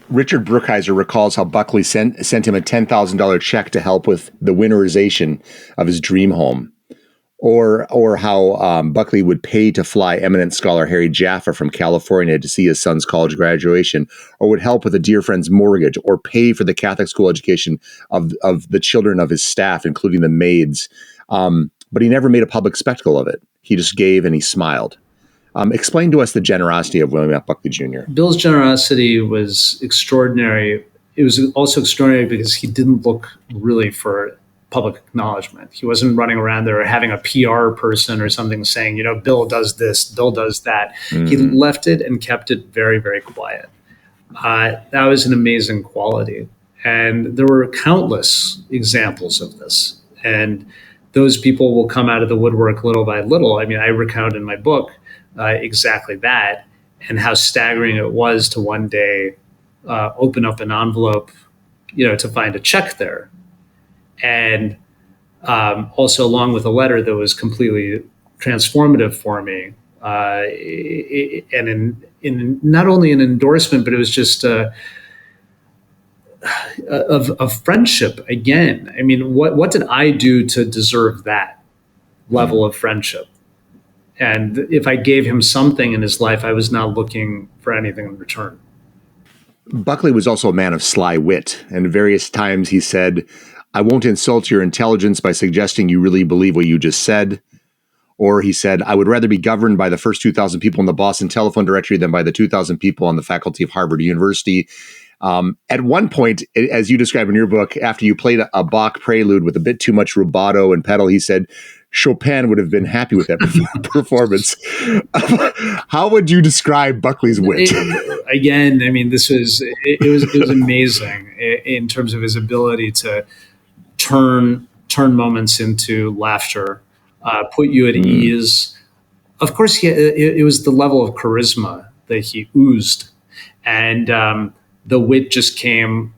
Richard Brookhiser recalls how Buckley sent him a $10,000 check to help with the winterization of his dream home. Or how Buckley would pay to fly eminent scholar Harry Jaffa from California to see his son's college graduation, or would help with a dear friend's mortgage, or pay for the Catholic school education of the children of his staff, including the maids. But he never made a public spectacle of it. He just gave and he smiled. Explain to us the generosity of William F. Buckley Jr. Bill's generosity was extraordinary. It was also extraordinary because he didn't look really for public acknowledgement. He wasn't running around there having a PR person or something saying, Bill does this, Bill does that. Mm-hmm. He left it and kept it very, very quiet. That was an amazing quality. And there were countless examples of this. And those people will come out of the woodwork little by little. I mean, I recount in my book exactly that, and how staggering it was to one day open up an envelope, to find a check there. And also along with a letter that was completely transformative for me, and in not only an endorsement, but it was just of friendship again. I mean, what did I do to deserve that level of friendship? And if I gave him something in his life, I was not looking for anything in return. Buckley was also a man of sly wit, and various times he said, "I won't insult your intelligence by suggesting you really believe what you just said." Or he said, "I would rather be governed by the first 2,000 people in the Boston telephone directory than by the 2,000 people on the faculty of Harvard University." At one point, as you describe in your book, after you played a Bach prelude with a bit too much rubato and pedal, he said, Chopin would have been happy with that performance. How would you describe Buckley's wit? Again, I mean, it was amazing in terms of his ability to turn moments into laughter, put you at ease. Of course, it was the level of charisma that he oozed, and the wit just came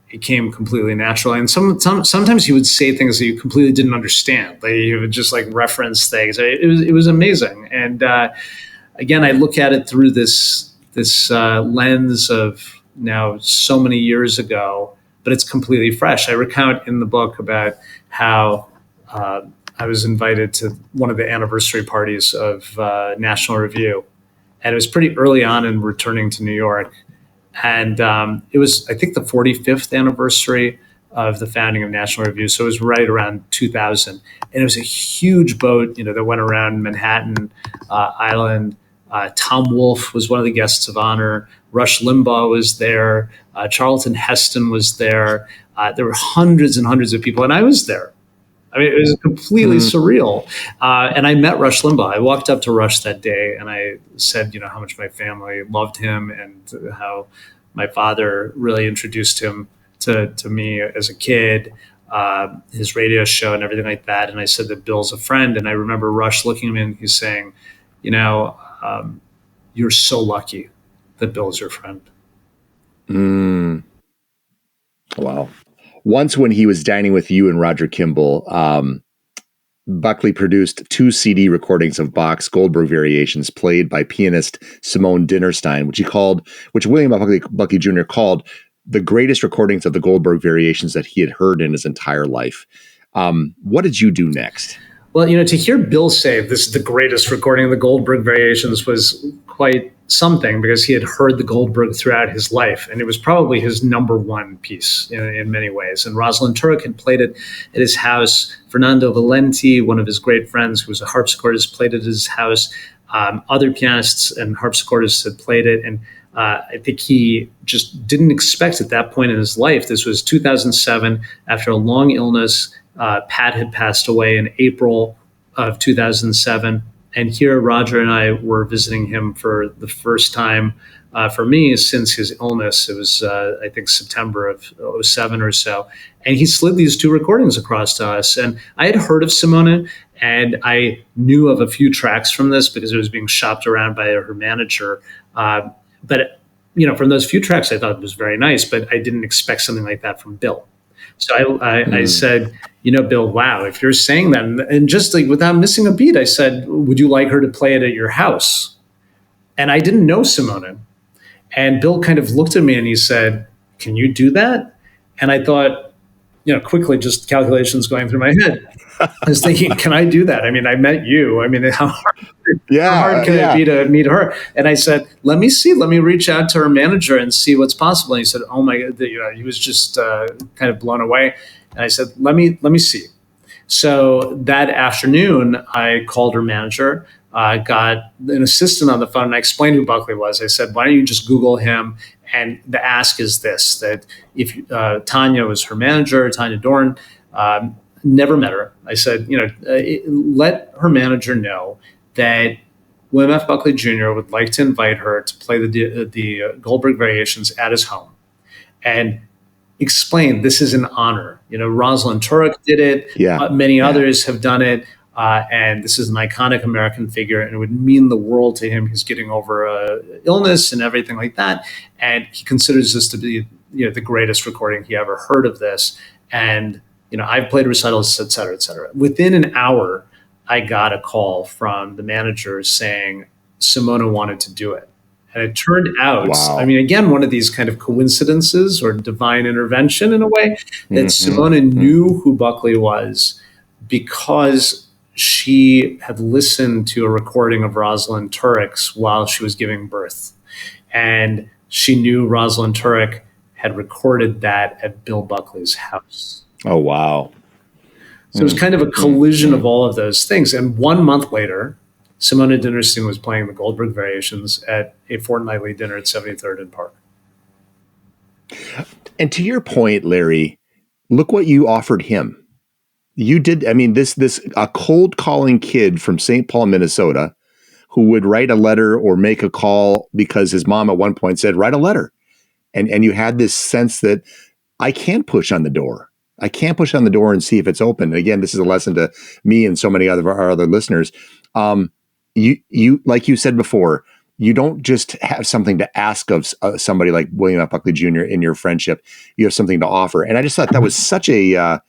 completely natural. And sometimes he would say things that you completely didn't understand. Like he would just like reference things. It was amazing. And again, I look at it through this lens of now so many years ago, but it's completely fresh. I recount in the book about how I was invited to one of the anniversary parties of National Review, and it was pretty early on in returning to New York. And it was, I think, the 45th anniversary of the founding of National Review. So it was right around 2000. And it was a huge boat, that went around Manhattan Island. Tom Wolfe was one of the guests of honor. Rush Limbaugh was there. Charlton Heston was there. There were hundreds and hundreds of people. And I was there. I mean, it was completely surreal. And I met Rush Limbaugh. I walked up to Rush that day and I said, how much my family loved him and how my father really introduced him to me as a kid, his radio show and everything like that. And I said that Bill's a friend. And I remember Rush looking at me and he's saying, you're so lucky that Bill's your friend. Wow. Once when he was dining with you and Roger Kimball, Buckley produced 2 CD recordings of Bach's Goldberg variations played by pianist Simone Dinnerstein, which William Buckley Jr. called the greatest recordings of the Goldberg variations that he had heard in his entire life. What did you do next? Well, to hear Bill say this is the greatest recording of the Goldberg variations was quite something, because he had heard the Goldberg throughout his life, and it was probably his number one piece in many ways. And Rosalind Turek had played it at his house. Fernando Valenti, one of his great friends who was a harpsichordist, played it at his house. Other pianists and harpsichordists had played it, and I think he just didn't expect at that point in his life. This was 2007, after a long illness. Pat had passed away in April of 2007. And here Roger and I were visiting him for the first time for me since his illness. It was, I think, September of 2007 or so. And he slid these 2 recordings across to us. And I had heard of Simone, and I knew of a few tracks from this because it was being shopped around by her manager. But from those few tracks, I thought it was very nice, but I didn't expect something like that from Bill. So I said, Bill, wow, if you're saying that, and just like without missing a beat, I said, would you like her to play it at your house? And I didn't know Simone. And Bill kind of looked at me and he said, can you do that? And I thought, quickly, just calculations going through my head. I was thinking, can I do that? I mean, I met you. I mean, how hard can it be to meet her? And I said, let me see. Let me reach out to her manager and see what's possible. And he said, oh my God, he was just kind of blown away. And I said, let me see. So that afternoon, I called her manager. I got an assistant on the phone, and I explained who Buckley was. I said, why don't you just Google him? And the ask is this, that if Tanya was her manager, Tanya Dorn, never met her. I said, let her manager know that William F. Buckley Jr. would like to invite her to play the Goldberg Variations at his home. And explain this is an honor. Rosalind Turek did it. Many others have done it. And this is an iconic American figure, and it would mean the world to him. He's getting over illness and everything like that. And he considers this to be the greatest recording he ever heard of this. And I've played recitals, et cetera, et cetera. Within an hour, I got a call from the manager saying Simona wanted to do it. And it turned out, I mean, again, one of these kind of coincidences or divine intervention in a way, that Simona knew who Buckley was because she had listened to a recording of Rosalind Turek's while she was giving birth. And she knew Rosalind Turek had recorded that at Bill Buckley's house. Oh, wow. So it was kind of a collision of all of those things. And 1 month later, Simona Dinnerstein was playing the Goldberg Variations at a fortnightly dinner at 73rd and Park. And to your point, Larry, look what you offered him. You did, I mean, a cold calling kid from St. Paul, Minnesota, who would write a letter or make a call because his mom at one point said, write a letter. And you had this sense that I can push on the door. I can push on the door and see if it's open. And again, this is a lesson to me and so many of our other listeners. You like you said before, you don't just have something to ask of somebody like William F. Buckley Jr. in your friendship. You have something to offer. And I just thought that was such a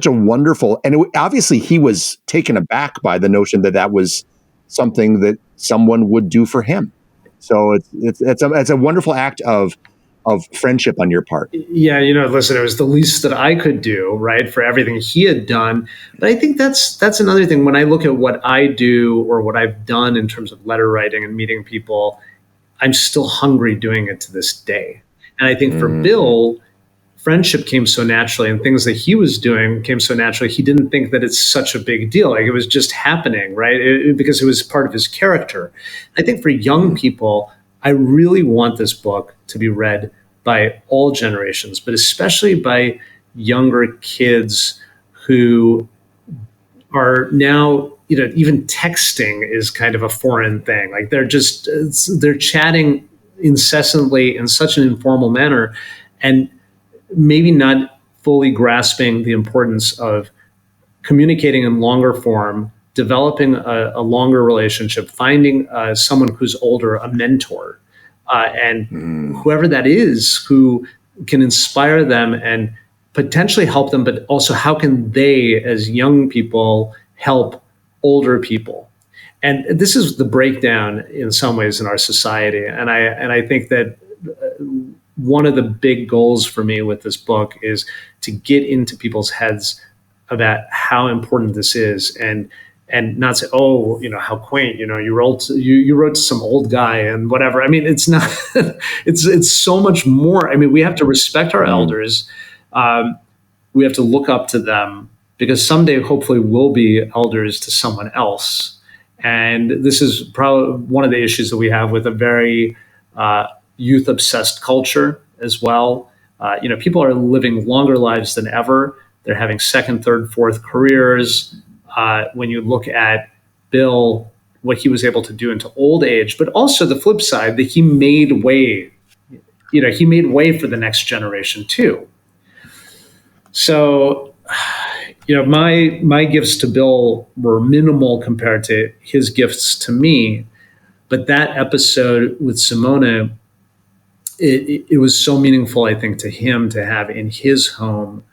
wonderful, and obviously he was taken aback by the notion that was something that someone would do for him. So it's a wonderful act of friendship on your part. Yeah, listen, it was the least that I could do, right, for everything he had done. But I think that's another thing. When I look at what I do or what I've done in terms of letter writing and meeting people, I'm still hungry doing it to this day. And I think for Bill, friendship came so naturally, and things that he was doing came so naturally. He didn't think that it's such a big deal. Like, it was just happening, right? Because it was part of his character. I think for young people, I really want this book to be read by all generations, but especially by younger kids who are now, even texting is kind of a foreign thing. Like, they're chatting incessantly in such an informal manner, and maybe not fully grasping the importance of communicating in longer form, developing a longer relationship, finding someone who's older, a mentor, and whoever that is who can inspire them and potentially help them, but also how can they, as young people, help older people? And this is the breakdown in some ways in our society. And I think that one of the big goals for me with this book is to get into people's heads about how important this is, and not say, oh, how quaint, you wrote to some old guy and whatever. I mean, it's not, it's so much more. I mean, we have to respect our elders. We have to look up to them, because someday hopefully we'll be elders to someone else. And this is probably one of the issues that we have with a very youth obsessed culture as well. People are living longer lives than ever. They're having second, third, fourth careers. When you look at Bill, what he was able to do into old age, but also the flip side, that he made way, he made way for the next generation too. So, my gifts to Bill were minimal compared to his gifts to me. But that episode with Simona, it was so meaningful, I think, to him to have in his home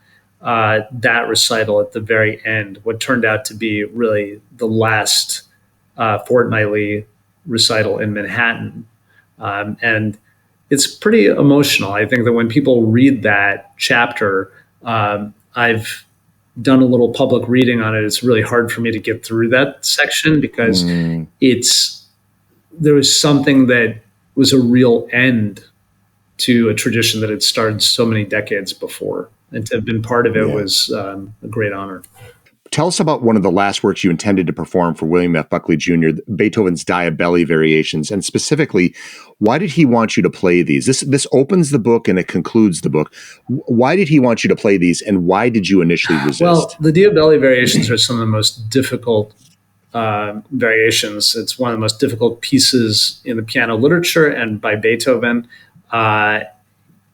that recital at the very end, what turned out to be really the last fortnightly recital in Manhattan. And it's pretty emotional. I think that when people read that chapter, I've done a little public reading on it. It's really hard for me to get through that section because there was something that was a real end to a tradition that had started so many decades before. And to have been part of it was a great honor. Tell us about one of the last works you intended to perform for William F. Buckley Jr., Beethoven's Diabelli Variations, and specifically, why did he want you to play these? This opens the book and it concludes the book. Why did he want you to play these, and why did you initially resist? Well, the Diabelli Variations are some of the most difficult variations. It's one of the most difficult pieces in the piano literature, and by Beethoven.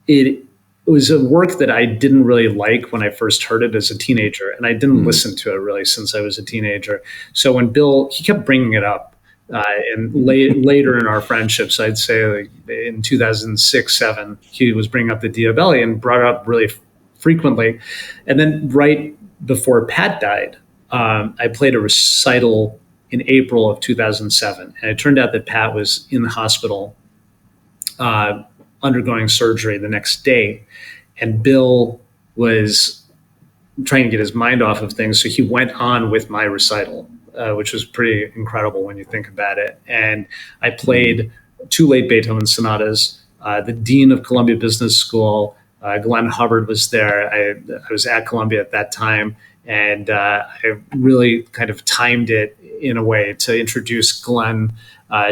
It was a work that I didn't really like when I first heard it as a teenager, and I didn't listen to it really since I was a teenager. So when Bill, he kept bringing it up, and later in our friendships, I'd say like in 2006, 2007, he was bringing up the Diabelli and brought it up really frequently. And then right before Pat died, I played a recital in April of 2007, and it turned out that Pat was in the hospital undergoing surgery the next day, and Bill was trying to get his mind off of things, so he went on with my recital, which was pretty incredible when you think about it. And I played 2 late Beethoven sonatas. The dean of Columbia Business School, Glenn Hubbard, was there. I was at Columbia at that time, and I really kind of timed it in a way to introduce Glenn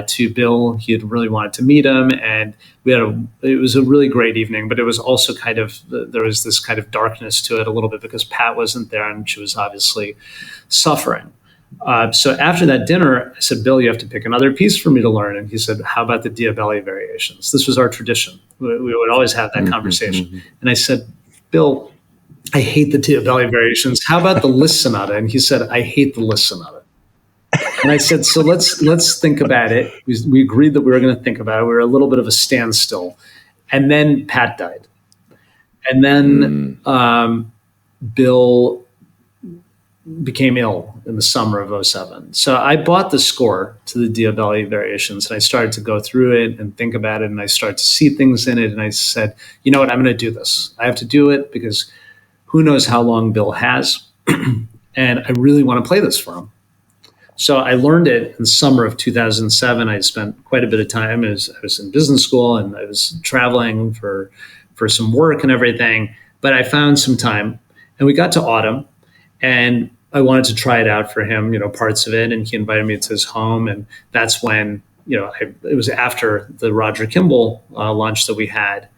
to Bill. He had really wanted to meet him, and it was a really great evening, but it was also kind of, there was this kind of darkness to it a little bit because Pat wasn't there and she was obviously suffering. So after that dinner, I said, Bill, you have to pick another piece for me to learn. And he said, how about the Diabelli Variations? This was our tradition. We would always have that conversation. And I said, Bill, I hate the Diabelli Variations. How about the Liszt Sonata? And he said, I hate the Liszt Sonata. And I said, so let's think about it. We agreed that we were going to think about it. We were a little bit of a standstill. And then Pat died. And then Bill became ill in the summer of 2007. So I bought the score to the Diabelli Variations, and I started to go through it and think about it, and I started to see things in it. And I said, you know what, I'm going to do this. I have to do it because who knows how long Bill has. And I really want to play this for him. So I learned it in the summer of 2007. I spent quite a bit of time. I was in business school and I was traveling for some work and everything. But I found some time, and we got to autumn, and I wanted to try it out for him, parts of it. And he invited me to his home. And that's when, it was after the Roger Kimball lunch that we had.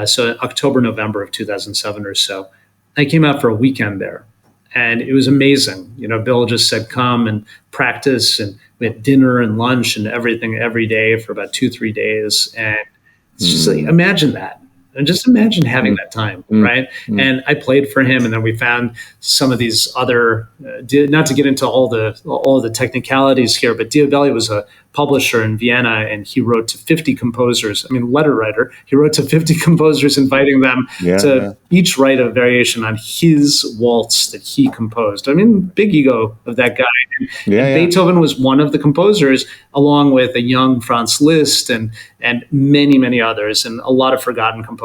So October, November of 2007 or so, I came out for a weekend there. And it was amazing. Bill just said, come and practice. And we had dinner and lunch and everything every day for about 2-3 days. And it's just like, imagine that. And just imagine having that time, right? And I played for him, and then we found some of these other, not to get into all the technicalities here, but Diabelli was a publisher in Vienna, and he wrote to 50 composers. Letter writer. He wrote to 50 composers, inviting them to each write a variation on his waltz that he composed. Big ego of that guy. And Beethoven was one of the composers, along with a young Franz Liszt and many, many others, and a lot of forgotten composers.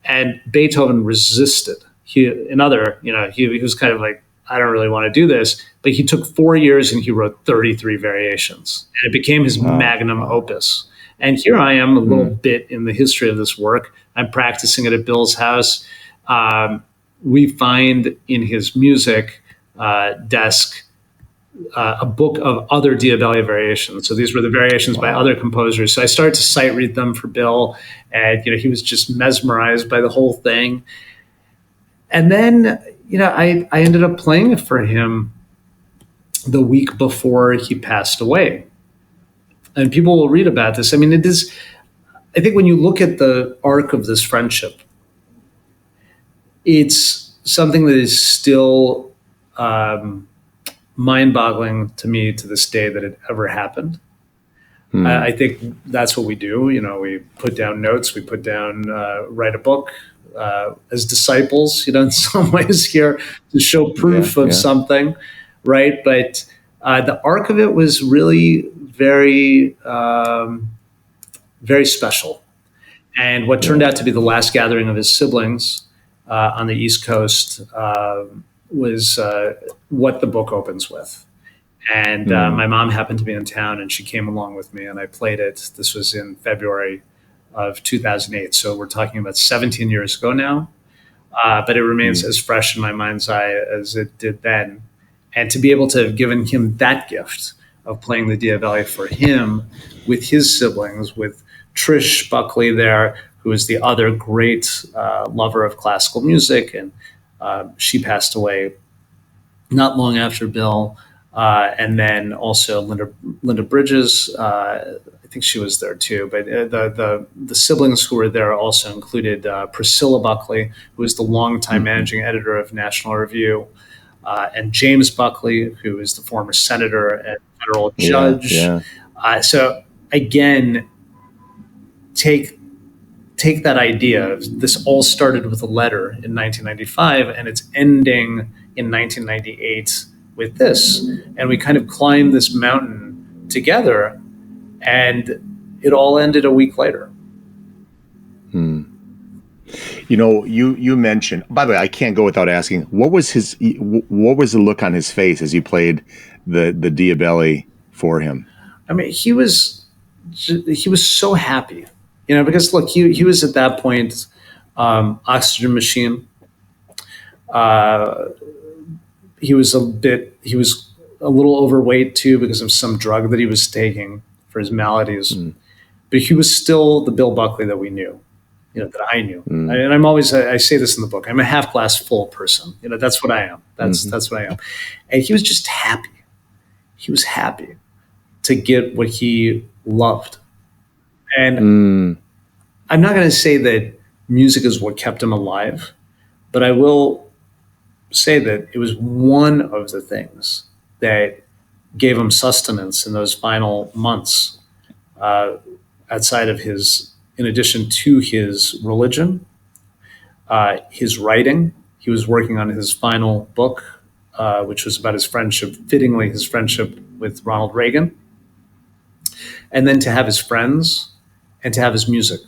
And Beethoven resisted. He was kind of like, I don't really want to do this. But he took 4 years and he wrote 33 variations. And it became his magnum opus. And here I am, a little bit in the history of this work. I'm practicing it at Bill's house. We find in his music desk a book of other Diabelli variations. So these were the variations by other composers. So I started to sight read them for Bill, and he was just mesmerized by the whole thing. And then I ended up playing it for him the week before he passed away. And people will read about this. It is, I think when you look at the arc of this friendship, it's something that is still mind-boggling to me to this day that it ever happened. I think that's what we do. We put down notes, we put down, write a book as disciples, in some ways here to show proof of something, right? But the arc of it was really very, very special. And what turned out to be the last gathering of his siblings on the East Coast was what the book opens with. And my mom happened to be in town, and she came along with me, and I played it. This was in February of 2008. So we're talking about 17 years ago now. But it remains as fresh in my mind's eye as it did then. And to be able to have given him that gift of playing the Diabelli for him with his siblings, with Trish Buckley there, who is the other great lover of classical music. And she passed away not long after Bill. And then also Linda Bridges, I think she was there too. But the siblings who were there also included Priscilla Buckley, who was the longtime managing editor of National Review, and James Buckley, who is the former senator and federal judge. So again, take that idea. This all started with a letter in 1995, and it's ending in 1998 with this. And we kind of climbed this mountain together, and it all ended a week later. You know, you mentioned, by the way, I can't go without asking, what was the look on his face as you played the Diabelli for him? I mean, he was so happy, you know, because look, he was at that point, oxygen machine. He was a little overweight too because of some drug that he was taking for his maladies, but he was still the Bill Buckley that we knew, you know, that I knew. And I say this in the book, I'm a half glass full person. You know, that's what I am. That's what I am. And he was just happy. He was happy to get what he loved. And I'm not going to say that music is what kept him alive, but I will say that it was one of the things that gave him sustenance in those final months, outside of in addition to his religion, his writing. He was working on his final book, which was about his friendship with Ronald Reagan. And then to have his friends and to have his music.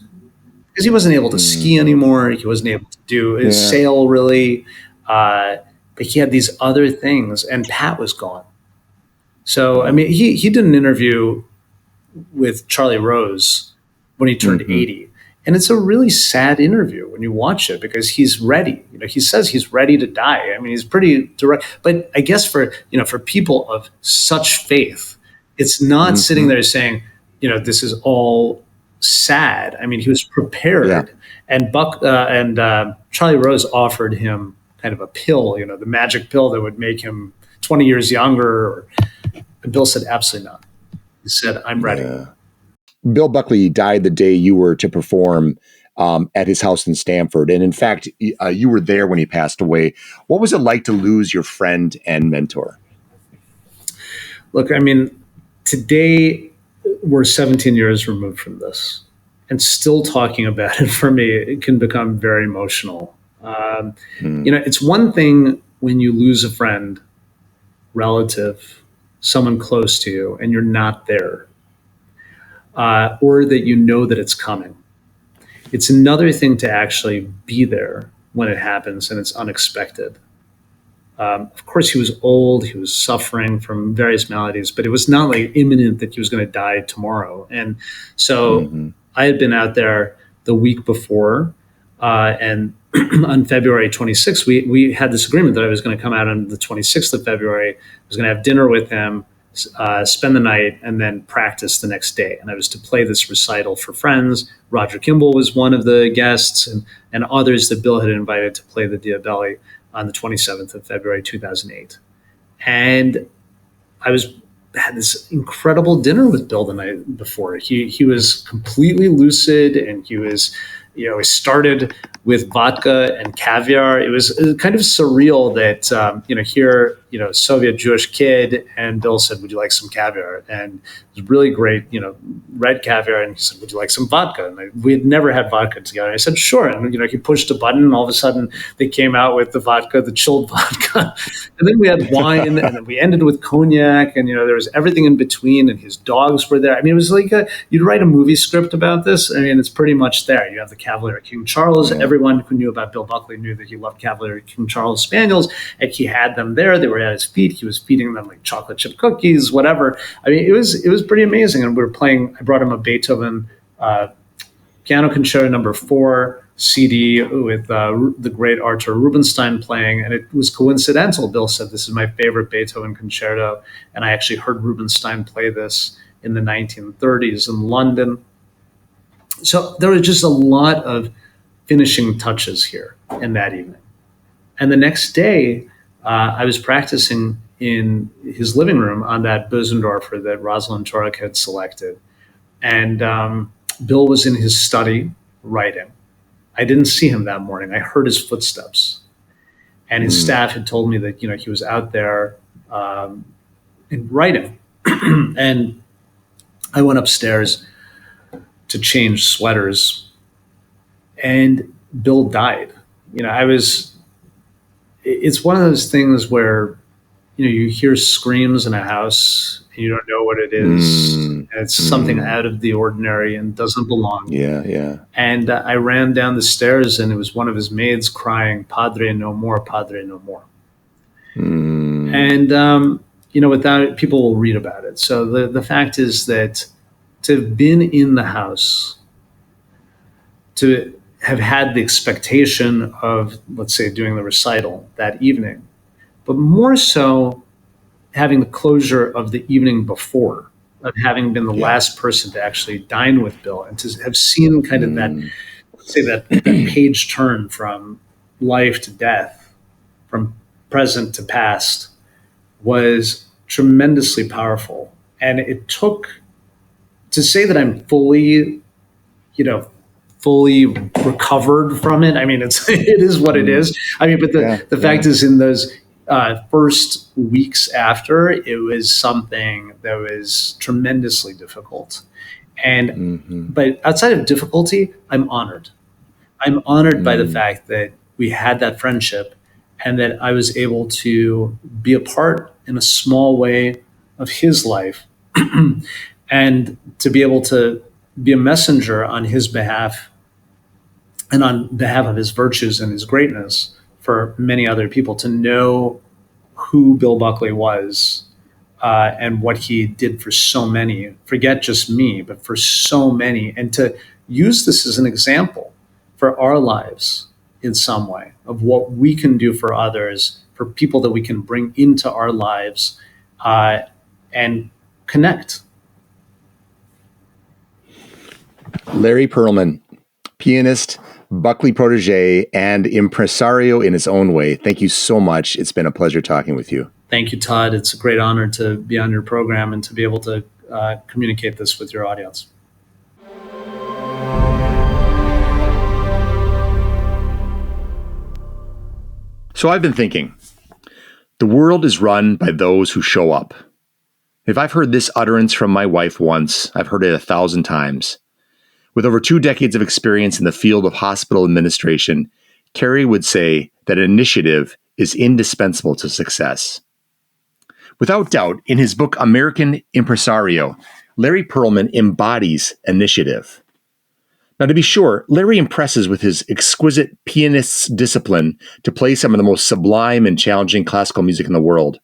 Because he wasn't able to ski anymore. He wasn't able to do his sail really. But he had these other things, and Pat was gone. So, I mean, he did an interview with Charlie Rose when he turned 80. And it's a really sad interview when you watch it because he's ready. You know, he says he's ready to die. I mean, he's pretty direct. But I guess for people of such faith, it's not sitting there saying, you know, this is all sad. I mean, he was prepared. And Charlie Rose offered him kind of a pill, you know, the magic pill that would make him 20 years younger. And Bill said, absolutely not. He said, I'm ready. Bill Buckley died the day you were to perform at his house in Stamford. And in fact, you were there when he passed away. What was it like to lose your friend and mentor? Look, I mean, today we're 17 years removed from this, and still talking about it for me, it can become very emotional. You know, it's one thing when you lose a friend, relative, someone close to you, and you're not there, or that you know that it's coming. It's another thing to actually be there when it happens and it's unexpected. Of course, he was old, he was suffering from various maladies, but it was not like imminent that he was going to die tomorrow. And so I had been out there the week before, and on February 26th, we had this agreement that I was going to come out on the 26th of February. I was going to have dinner with him, spend the night, and then practice the next day. And I was to play this recital for friends. Roger Kimball was one of the guests, and others that Bill had invited to play the Diabelli on the 27th of February, 2008. And I had this incredible dinner with Bill the night before. He was completely lucid, and he was, you know, he started with vodka and caviar. It was kind of surreal that, here Soviet Jewish kid, and Bill said, "Would you like some caviar?" And it was really great, red caviar. And he said, "Would you like some vodka?" And we had never had vodka together. I said, "Sure." And he pushed a button, and all of a sudden they came out with the vodka, the chilled vodka, and then we had wine, and then we ended with cognac, and there was everything in between, and his dogs were there. I mean, it was like you'd write a movie script about this. I mean, it's pretty much there. You have the Cavalier King Charles. Yeah. Everyone who knew about Bill Buckley knew that he loved Cavalier King Charles Spaniels, and he had them there. They were at his feet. He was feeding them like chocolate chip cookies, whatever. I mean, it was pretty amazing. And we were playing. I brought him a Beethoven Piano Concerto No. 4 CD with the great Arthur Rubinstein playing, and it was coincidental. Bill said, "This is my favorite Beethoven concerto," and I actually heard Rubinstein play this in the 1930s in London. So there was just a lot of finishing touches here in that evening. And the next day, I was practicing in his living room on that Boseendorfer that Rosalind Torek had selected. And Bill was in his study writing. I didn't see him that morning. I heard his footsteps. And his staff had told me that, he was out there writing. And I went upstairs to change sweaters. And Bill died. It's one of those things where, you hear screams in a house and you don't know what it is. And it's something out of the ordinary and doesn't belong. Yeah. And I ran down the stairs, and it was one of his maids crying, "Padre, no more, Padre, no more." And, without it, people will read about it. So the fact is that to have been in the house, to have had the expectation of, let's say, doing the recital that evening, but more so having the closure of the evening before, of having been the last person to actually dine with Bill, and to have seen kind of that, let's say, that page turn from life to death, from present to past, was tremendously powerful. And it took, to say that I'm fully recovered from it. I mean, it is what it is. I mean, but the fact is, in those first weeks after, it was something that was tremendously difficult. And but outside of difficulty, I'm honored. I'm honored by the fact that we had that friendship, and that I was able to be a part in a small way of his life, and to be able to be a messenger on his behalf and on behalf of his virtues and his greatness for many other people, to know who Bill Buckley was and what he did for so many. Forget just me, but for so many. And to use this as an example for our lives in some way of what we can do for others, for people that we can bring into our lives and connect. Larry Perelman, pianist, Buckley protege, and impresario in his own way. Thank you so much. It's been a pleasure talking with you. Thank you, Todd. It's a great honor to be on your program and to be able to communicate this with your audience. So I've been thinking, the world is run by those who show up. If I've heard this utterance from my wife once, I've heard it 1,000 times. With over 2 decades of experience in the field of hospital administration, Carrie would say that initiative is indispensable to success. Without doubt, in his book American Impresario, Larry Perelman embodies initiative. Now, to be sure, Larry impresses with his exquisite pianist's discipline to play some of the most sublime and challenging classical music in the world.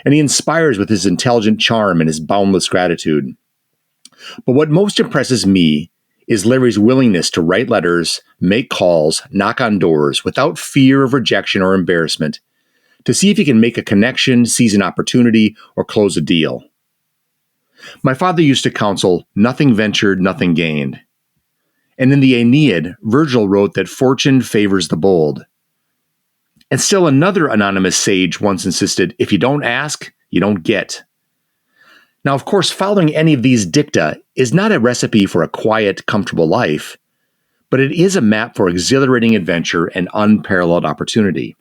And he inspires with his intelligent charm and his boundless gratitude. But what most impresses me is Larry's willingness to write letters, make calls, knock on doors without fear of rejection or embarrassment, to see if he can make a connection, seize an opportunity, or close a deal. My father used to counsel, "Nothing ventured, nothing gained." And in the Aeneid, Virgil wrote that fortune favors the bold. And still another anonymous sage once insisted, "If you don't ask, you don't get." Now, of course, following any of these dicta is not a recipe for a quiet, comfortable life, but it is a map for exhilarating adventure and unparalleled opportunity.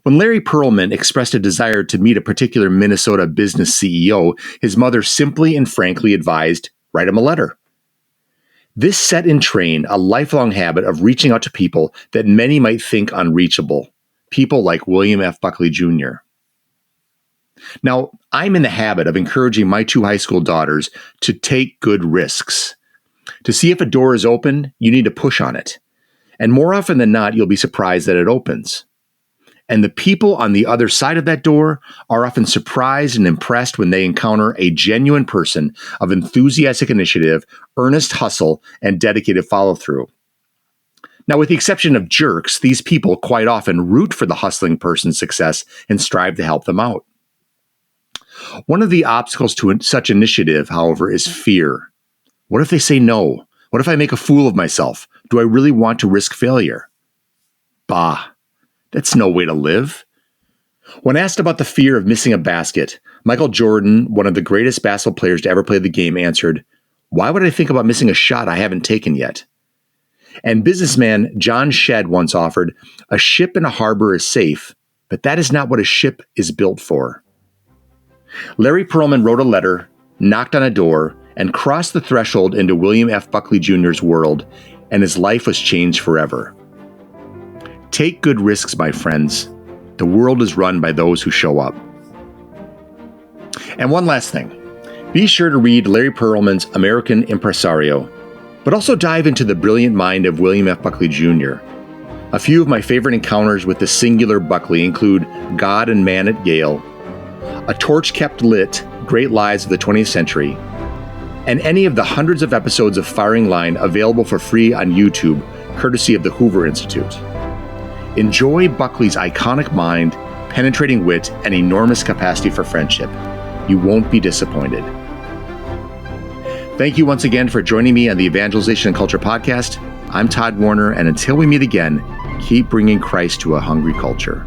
When Larry Perelman expressed a desire to meet a particular Minnesota business CEO, his mother simply and frankly advised, write him a letter. This set in train a lifelong habit of reaching out to people that many might think unreachable, people like William F. Buckley Jr. Now, I'm in the habit of encouraging my 2 high school daughters to take good risks. To see if a door is open, you need to push on it. And more often than not, you'll be surprised that it opens. And the people on the other side of that door are often surprised and impressed when they encounter a genuine person of enthusiastic initiative, earnest hustle, and dedicated follow-through. Now, with the exception of jerks, these people quite often root for the hustling person's success and strive to help them out. One of the obstacles to such initiative, however, is fear. What if they say no? What if I make a fool of myself? Do I really want to risk failure? Bah, that's no way to live. When asked about the fear of missing a basket, Michael Jordan, one of the greatest basketball players to ever play the game, answered, "Why would I think about missing a shot I haven't taken yet?" And businessman John Shedd once offered, "A ship in a harbor is safe, but that is not what a ship is built for." Larry Perelman wrote a letter, knocked on a door, and crossed the threshold into William F. Buckley Jr.'s world, and his life was changed forever. Take good risks, my friends. The world is run by those who show up. And one last thing. Be sure to read Larry Perelman's American Impresario, but also dive into the brilliant mind of William F. Buckley Jr. A few of my favorite encounters with the singular Buckley include God and Man at Yale, A Torch Kept Lit, Great Lives of the 20th Century, and any of the hundreds of episodes of Firing Line available for free on YouTube, courtesy of the Hoover Institute. Enjoy Buckley's iconic mind, penetrating wit, and enormous capacity for friendship. You won't be disappointed. Thank you once again for joining me on the Evangelization Culture Podcast. I'm Todd Warner, and until we meet again, keep bringing Christ to a hungry culture.